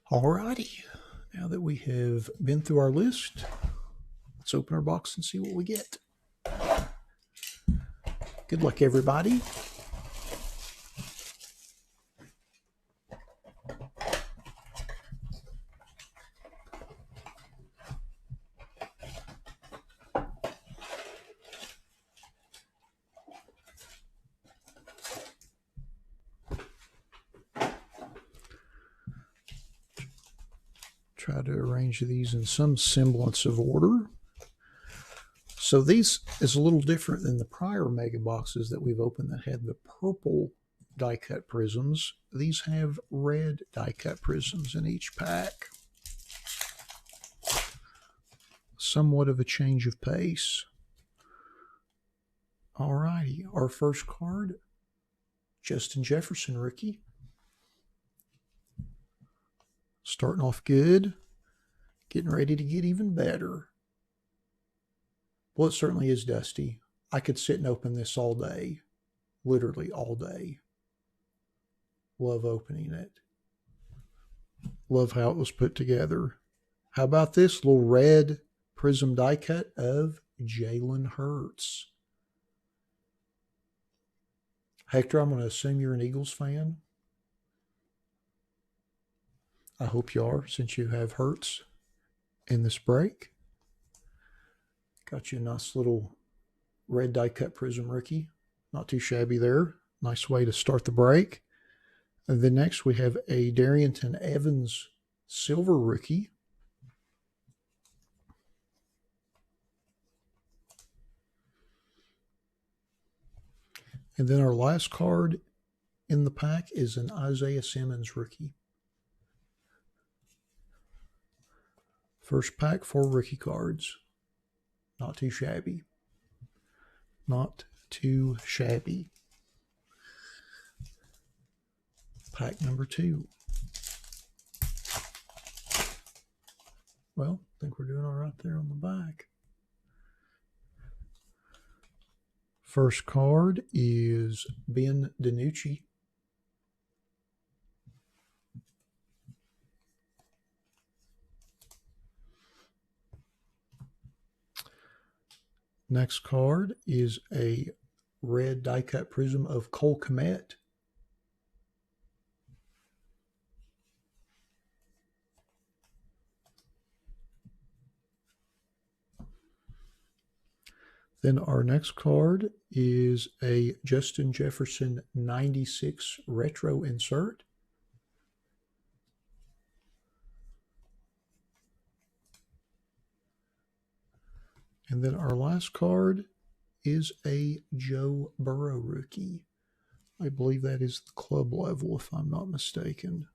Alrighty, now that we have been through our list, let's open our box and see what we get. Good luck, everybody. Try to arrange these in some semblance of order. So these is a little different than the prior mega boxes that we've opened that had the purple die cut prisms. These have red die cut prisms in each pack. Somewhat of a change of pace. Alrighty, our first card, Justin Jefferson rookie. Starting off good, getting ready to get even better. Well, it certainly is dusty. I could sit and open this all day, literally all day. Love opening it. Love how it was put together. How about this little red prism die cut of Jalen Hurts? Hector, I'm going to assume you're an Eagles fan. I hope you are, since you have Hurts in this break. Got you a nice little red die cut prism rookie. Not too shabby there. Nice way to start the break. And then next we have a Darrynton Evans silver rookie. And then our last card in the pack is an Isaiah Simmons rookie. First pack, 4 rookie cards. Not too shabby. Not too shabby. Pack number 2. Well, I think we're doing all right there on the back. First card is Ben DiNucci. Next card is a red die cut prism of Cole Kmet. Then our next card is a Justin Jefferson 96 retro insert. And then our last card is a Joe Burrow rookie. I believe that is the club level, if I'm not mistaken.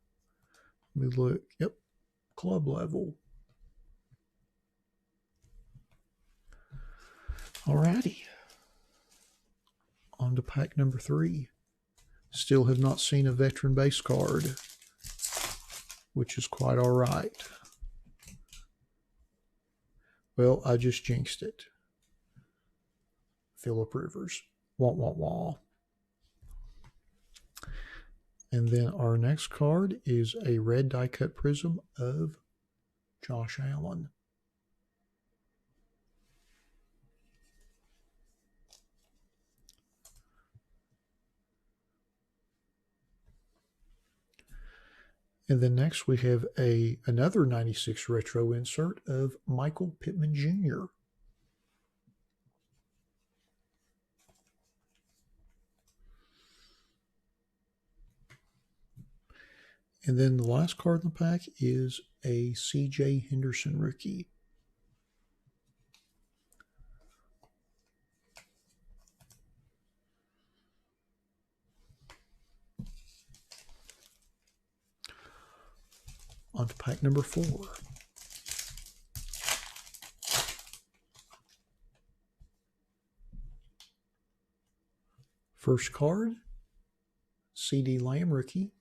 Let me look. Yep, club level. Alrighty. On to pack number 3. Still have not seen a veteran base card, which is quite all right. Well, I just jinxed it. Phillip Rivers. Wah, wah, wah. And then our next card is a red die cut prism of Josh Allen. And then next we have another 96 retro insert of Michael Pittman Jr. And then the last card in the pack is a C.J. Henderson rookie. On to pack number 4. First card, C.D. Lamb rookie.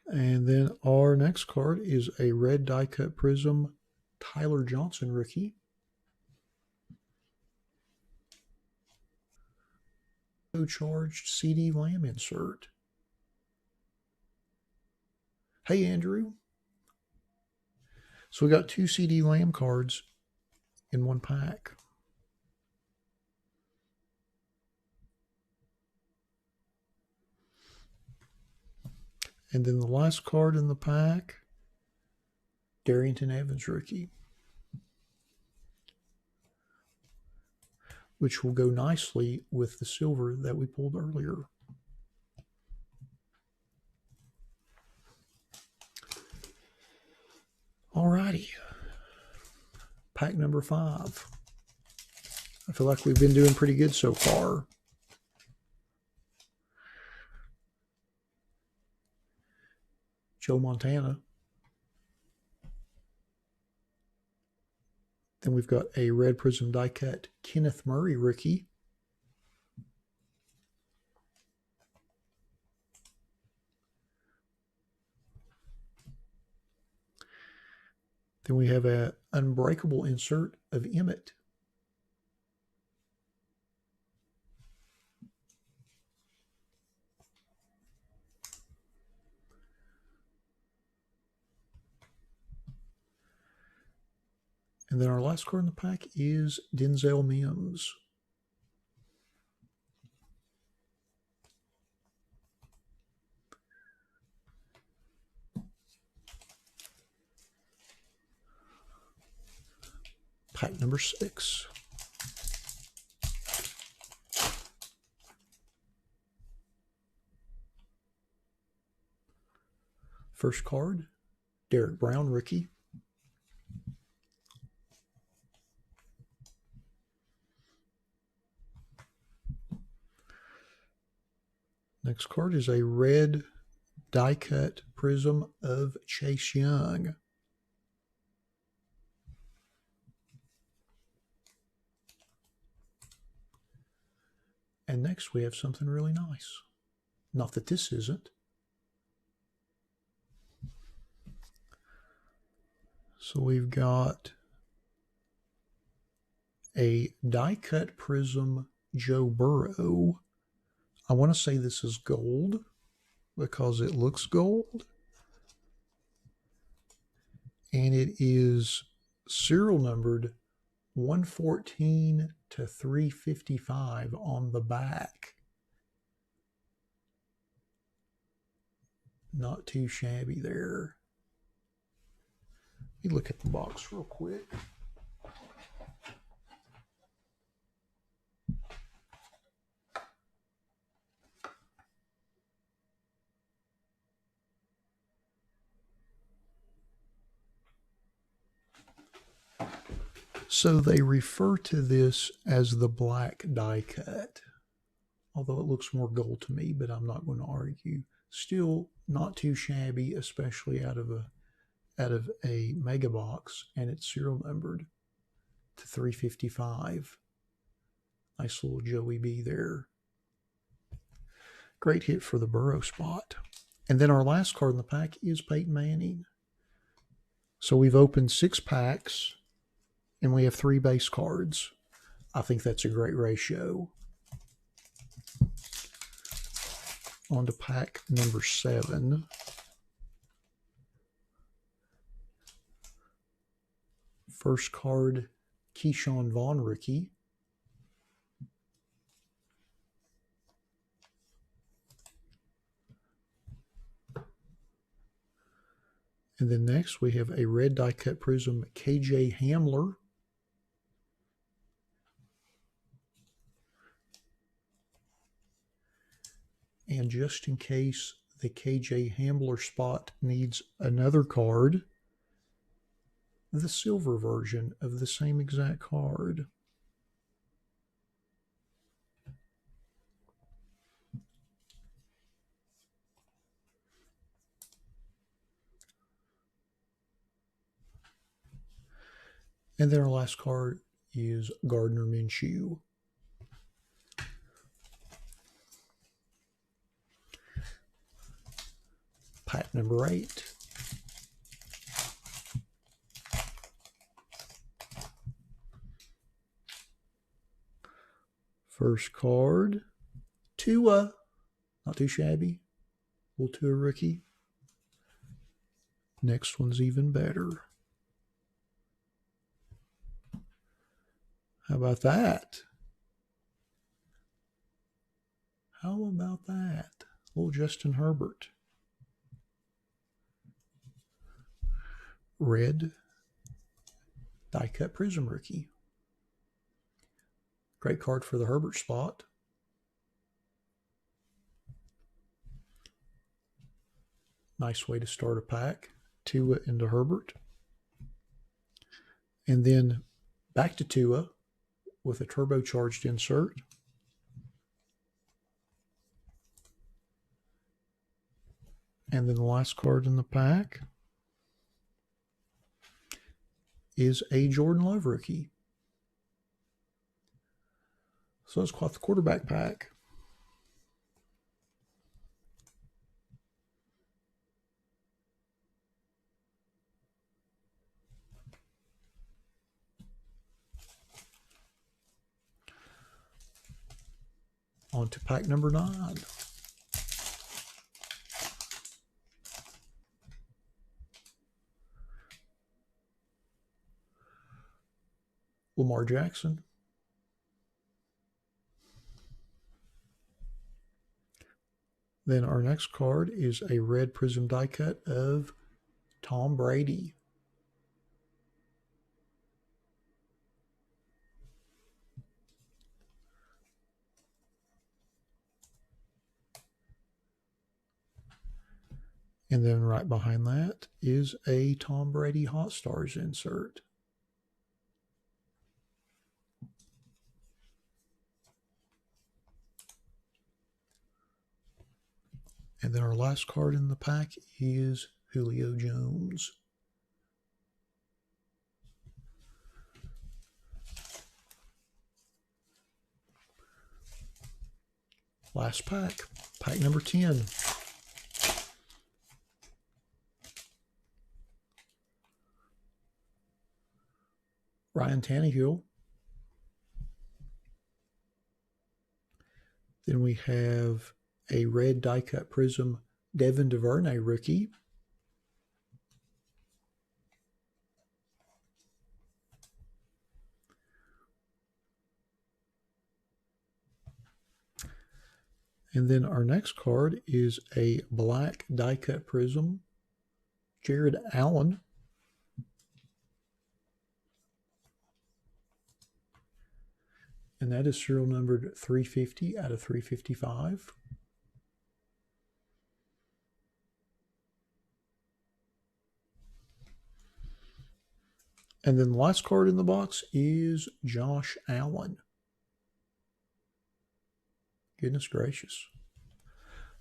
And then our next card is a red die cut prism Tyler Johnson rookie. charged CD Lamb insert. Hey, Andrew. So we got 2 CD Lamb cards in one pack. And then the last card in the pack, Darrington Evans rookie, which will go nicely with the silver that we pulled earlier. Alrighty, pack number 5. I feel like we've been doing pretty good so far. Joe Montana. Then we've got a red prism die cut Kenneth Murray rookie. Then we have an unbreakable insert of Emmett. And then our last card in the pack is Denzel Mims. Pack number 6. First card, Derek Brown rookie. Next card is a red die cut prism of Chase Young. And next we have something really nice. Not that this isn't. So we've got a die cut prism Joe Burrow. I want to say this is gold because it looks gold. And it is serial numbered 114 to 355 on the back. Not too shabby there. Let me look at the box real quick. So they refer to this as the black die cut, although it looks more gold to me, but I'm not going to argue. Still not too shabby, especially out of a mega box, and it's serial numbered to 355. Nice little Joey B there. Great hit for the Burrow spot. And then our last card in the pack is Peyton Manning. So we've opened 6 packs, and we have 3 base cards. I think that's a great ratio. On to pack number 7. First card, Keyshawn Vaughn rookie. And then next we have a red die cut prism KJ Hamler. And just in case the KJ Hamler spot needs another card, the silver version of the same exact card. And then our last card is Gardner Minshew. Pack number 8. First card, Tua, not too shabby. Little Tua rookie. Next one's even better. How about that? How about that? Little Justin Herbert. Red die cut prism rookie. Great card for the Herbert spot. Nice way to start a pack. Tua into Herbert. And then back to Tua with a turbocharged insert. And then the last card in the pack is a Jordan Love rookie. So that's quite the quarterback pack. On to pack number 9. Lamar Jackson. Then our next card is a red prism die cut of Tom Brady. And then right behind that is a Tom Brady Hot Stars insert. And then our last card in the pack is Julio Jones. Last pack, pack number 10. Ryan Tannehill. Then we have a red die cut prism Devin DuVernay rookie. And then our next card is a black die cut prism Jared Allen. And that is serial numbered 350 out of 355. And then the last card in the box is Josh Allen. Goodness gracious.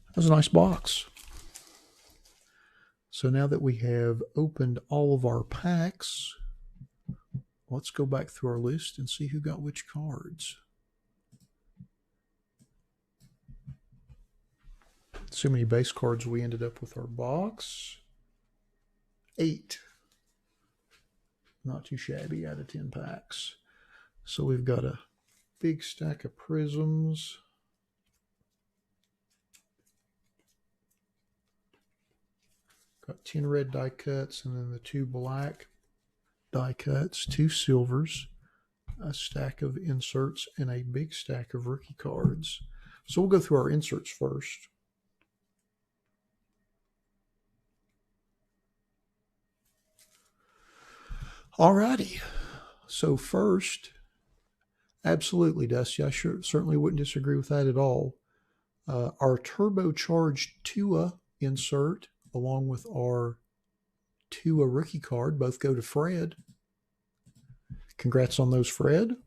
That was a nice box. So now that we have opened all of our packs, let's go back through our list and see who got which cards. See how many base cards we ended up with our box. 8. Not too shabby out of 10 packs. So we've got a big stack of prisms. Got 10 red die cuts and then the 2 black die cuts, 2 silvers, a stack of inserts, and a big stack of rookie cards. So we'll go through our inserts first. Alrighty, so first, absolutely, Dusty, I certainly wouldn't disagree with that at all. Our turbocharged Tua insert, along with our Tua rookie card, both go to Fred. Congrats on those, Fred.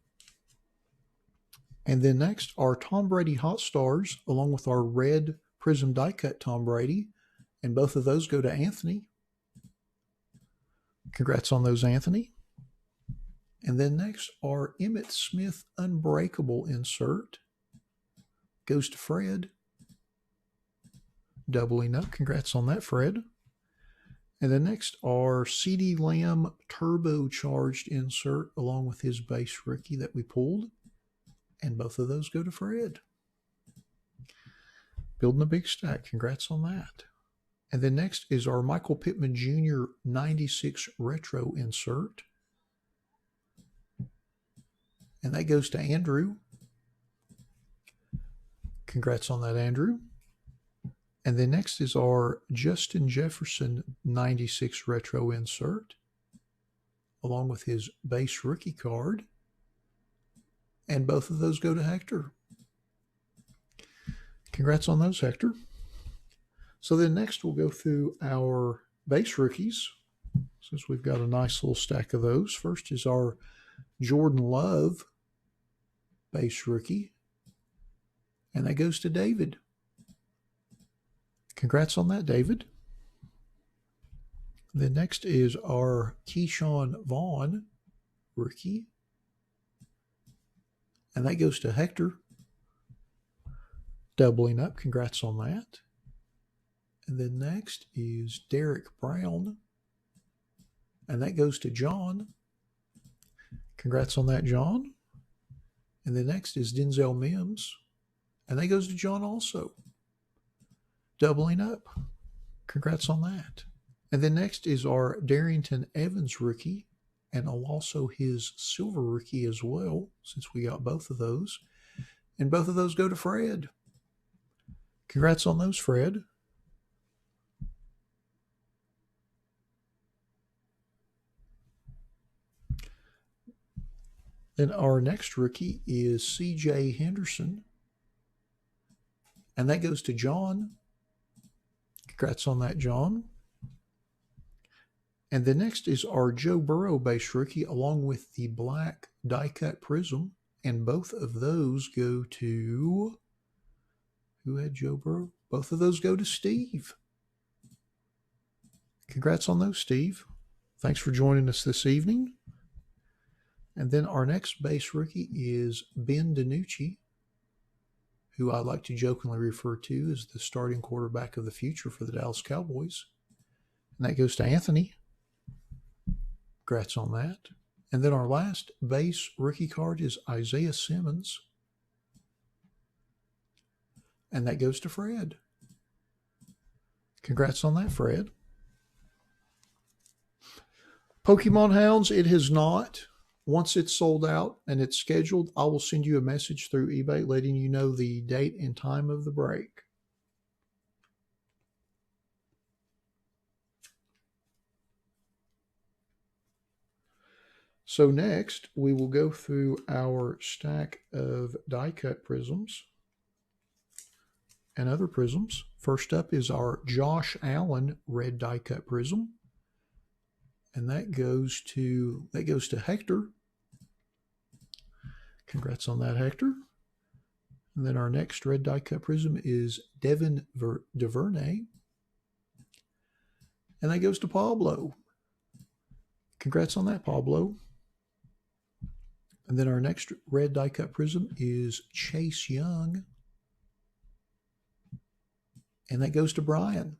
And then next, our Tom Brady Hot Stars, along with our red prism die cut Tom Brady, and both of those go to Anthony. Congrats on those, Anthony. And then next, our Emmitt Smith Unbreakable insert goes to Fred. Doubling up. Congrats on that, Fred. And then next, our CeeDee Lamb turbocharged insert along with his base rookie that we pulled. And both of those go to Fred. Building a big stack. Congrats on that. And then next is our Michael Pittman Jr. 96 Retro insert. And that goes to Andrew. Congrats on that, Andrew. And then next is our Justin Jefferson 96 Retro insert, along with his base rookie card. And both of those go to Hector. Congrats on those, Hector. So then next we'll go through our base rookies, since we've got a nice little stack of those. First is our Jordan Love base rookie, and that goes to David. Congrats on that, David. Then next is our Keyshawn Vaughn rookie, and that goes to Hector. Doubling up. Congrats on that. And then next is Derek Brown, and that goes to John. Congrats on that, John. And then next is Denzel Mims, and that goes to John also. Doubling up. Congrats on that. And then next is our Darrington Evans rookie, and also his silver rookie as well, since we got both of those. And both of those go to Fred. Congrats on those, Fred. Then our next rookie is C.J. Henderson, and that goes to John. Congrats on that, John. And the next is our Joe Burrow base rookie, along with the black die-cut prism, and both of those go to... Who had Joe Burrow? Both of those go to Steve. Congrats on those, Steve. Thanks for joining us this evening. And then our next base rookie is Ben DiNucci, who I like to jokingly refer to as the starting quarterback of the future for the Dallas Cowboys. And that goes to Anthony. Congrats on that. And then our last base rookie card is Isaiah Simmons, and that goes to Fred. Congrats on that, Fred. Pokemon Hounds, it has not. Once it's sold out and it's scheduled, I will send you a message through eBay letting you know the date and time of the break. So next, we will go through our stack of die-cut prisms and other prisms. First up is our Josh Allen red die-cut prism, and that goes to Hector. Congrats on that, Hector. And then our next red die-cut prism is Devin DuVernay, and that goes to Pablo. Congrats on that, Pablo. And then our next red die-cut prism is Chase Young, and that goes to Brian.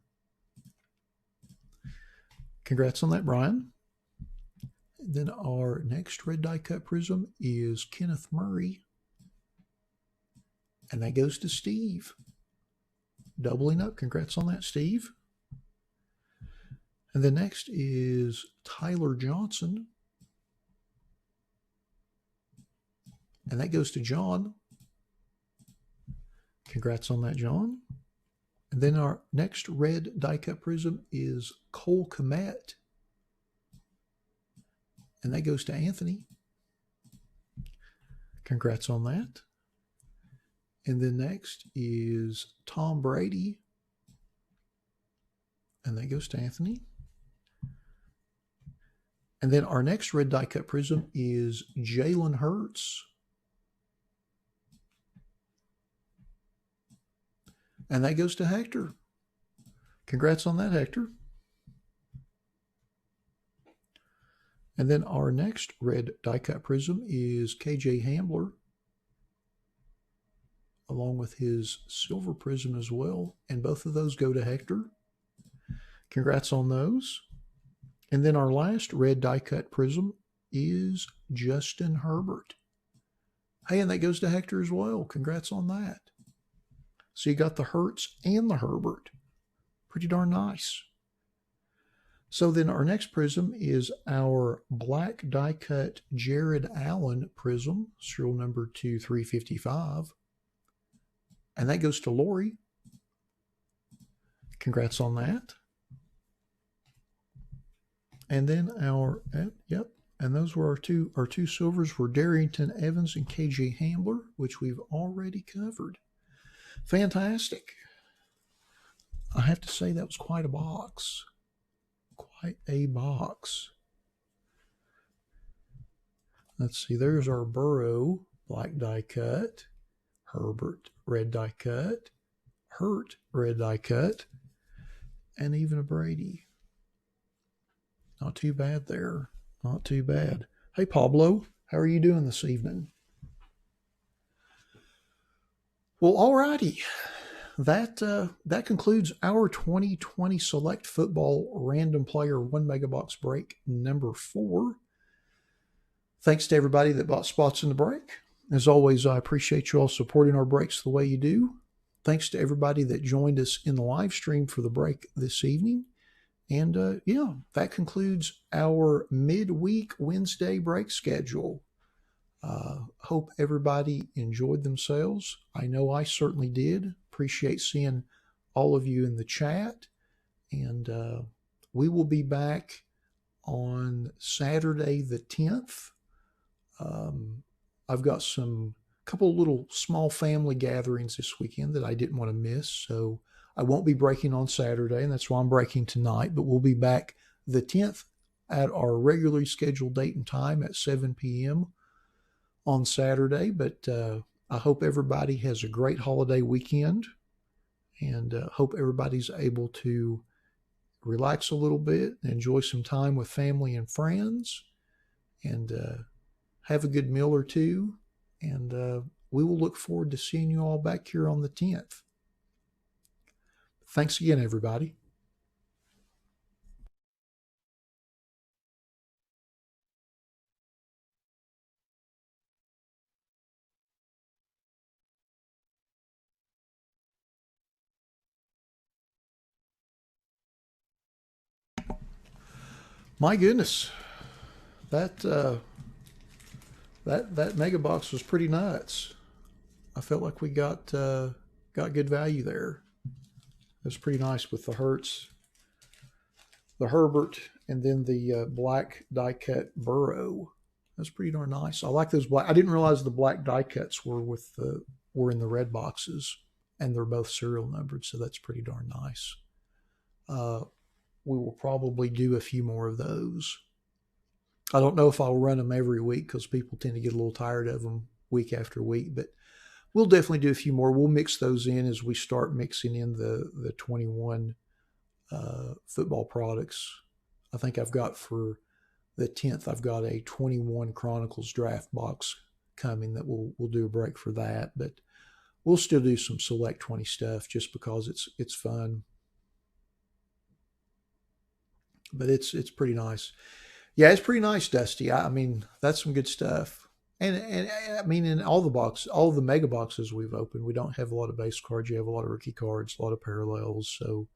Congrats on that, Brian. And then our next red die-cut prism is Kenneth Murray, and that goes to Steve. Doubling up. Congrats on that, Steve. And the next is Tyler Johnson, and that goes to John. Congrats on that, John. And then our next red die-cut prism is Cole Kmet, and that goes to Anthony. Congrats on that. And then next is Tom Brady, and that goes to Anthony. And then our next red die-cut prism is Jalen Hurts, and that goes to Hector. Congrats on that, Hector. And then our next red die-cut prism is KJ Hamler, along with his silver prism as well. And both of those go to Hector. Congrats on those. And then our last red die-cut prism is Justin Herbert. Hey, and that goes to Hector as well. Congrats on that. So you got the Hertz and the Herbert. Pretty darn nice. So then our next prism is our black die cut Jared Allen prism, serial number 2355. And that goes to Lori. Congrats on that. And then yep, and those were our two silvers were Darrington Evans and KJ Hambler, which we've already covered. Fantastic. I have to say that was quite a box. Quite a box. Let's see, there's our Burrow black die cut, Herbert red die cut, Hurt red die cut, and even a Brady. Not too bad there. Not too bad. Hey, Pablo, how are you doing this evening? Well, all righty. That concludes our 2020 Select Football Random Player 1 Megabox Break number 4. Thanks to everybody that bought spots in the break. As always, I appreciate you all supporting our breaks the way you do. Thanks to everybody that joined us in the live stream for the break this evening. And yeah, that concludes our midweek Wednesday break schedule. Hope everybody enjoyed themselves. I know I certainly did. Appreciate seeing all of you in the chat. And we will be back on Saturday the 10th. I've got couple of little small family gatherings this weekend that I didn't want to miss. So I won't be breaking on Saturday, and that's why I'm breaking tonight. But we'll be back the 10th at our regularly scheduled date and time at 7 p.m. on Saturday. But I hope everybody has a great holiday weekend, and hope everybody's able to relax a little bit, enjoy some time with family and friends, and have a good meal or two. And we will look forward to seeing you all back here on the 10th. Thanks again, everybody. My goodness, that mega box was pretty nuts. I felt like we got good value there. It was pretty nice with the Hertz, the Herbert, and then the black die cut Burrow. That's pretty darn nice. I like those black. I didn't realize the black die cuts were in the red boxes, and they're both serial numbered, so that's pretty darn nice. We will probably do a few more of those. I don't know if I'll run them every week because people tend to get a little tired of them week after week, but we'll definitely do a few more. We'll mix those in as we start mixing in the 21 football products. I think I've got for the 10th, I've got a 21 Chronicles draft box coming that we'll do a break for that, but we'll still do some Select 20 stuff just because it's fun. But it's pretty nice. Yeah, it's pretty nice, Dusty. I mean, that's some good stuff. And I mean, in all the mega boxes we've opened, we don't have a lot of base cards. You have a lot of rookie cards, a lot of parallels. So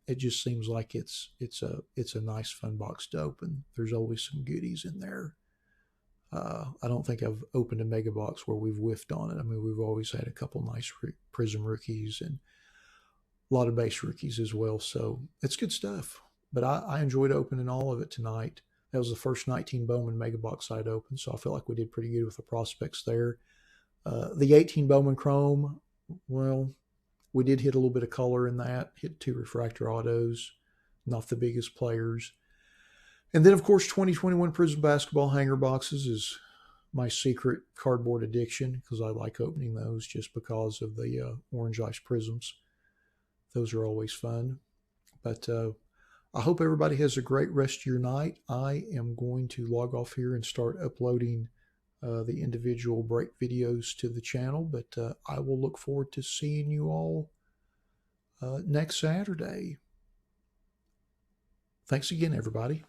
it just seems like it's a nice, fun box to open. There's always some goodies in there. I don't think I've opened a mega box where we've whiffed on it. I mean, we've always had a couple nice Prism rookies and a lot of base rookies as well. So it's good stuff. But I enjoyed opening all of it tonight. That was the first 19 Bowman mega box I'd opened, so I felt like we did pretty good with the prospects there. The 18 Bowman Chrome, well, we did hit a little bit of color in that, hit 2 refractor autos, not the biggest players. And then, of course, 2021 Prism Basketball hanger boxes is my secret cardboard addiction because I like opening those just because of the orange ice prisms. Those are always fun. But I hope everybody has a great rest of your night. I am going to log off here and start uploading the individual break videos to the channel, but I will look forward to seeing you all next Saturday. Thanks again, everybody.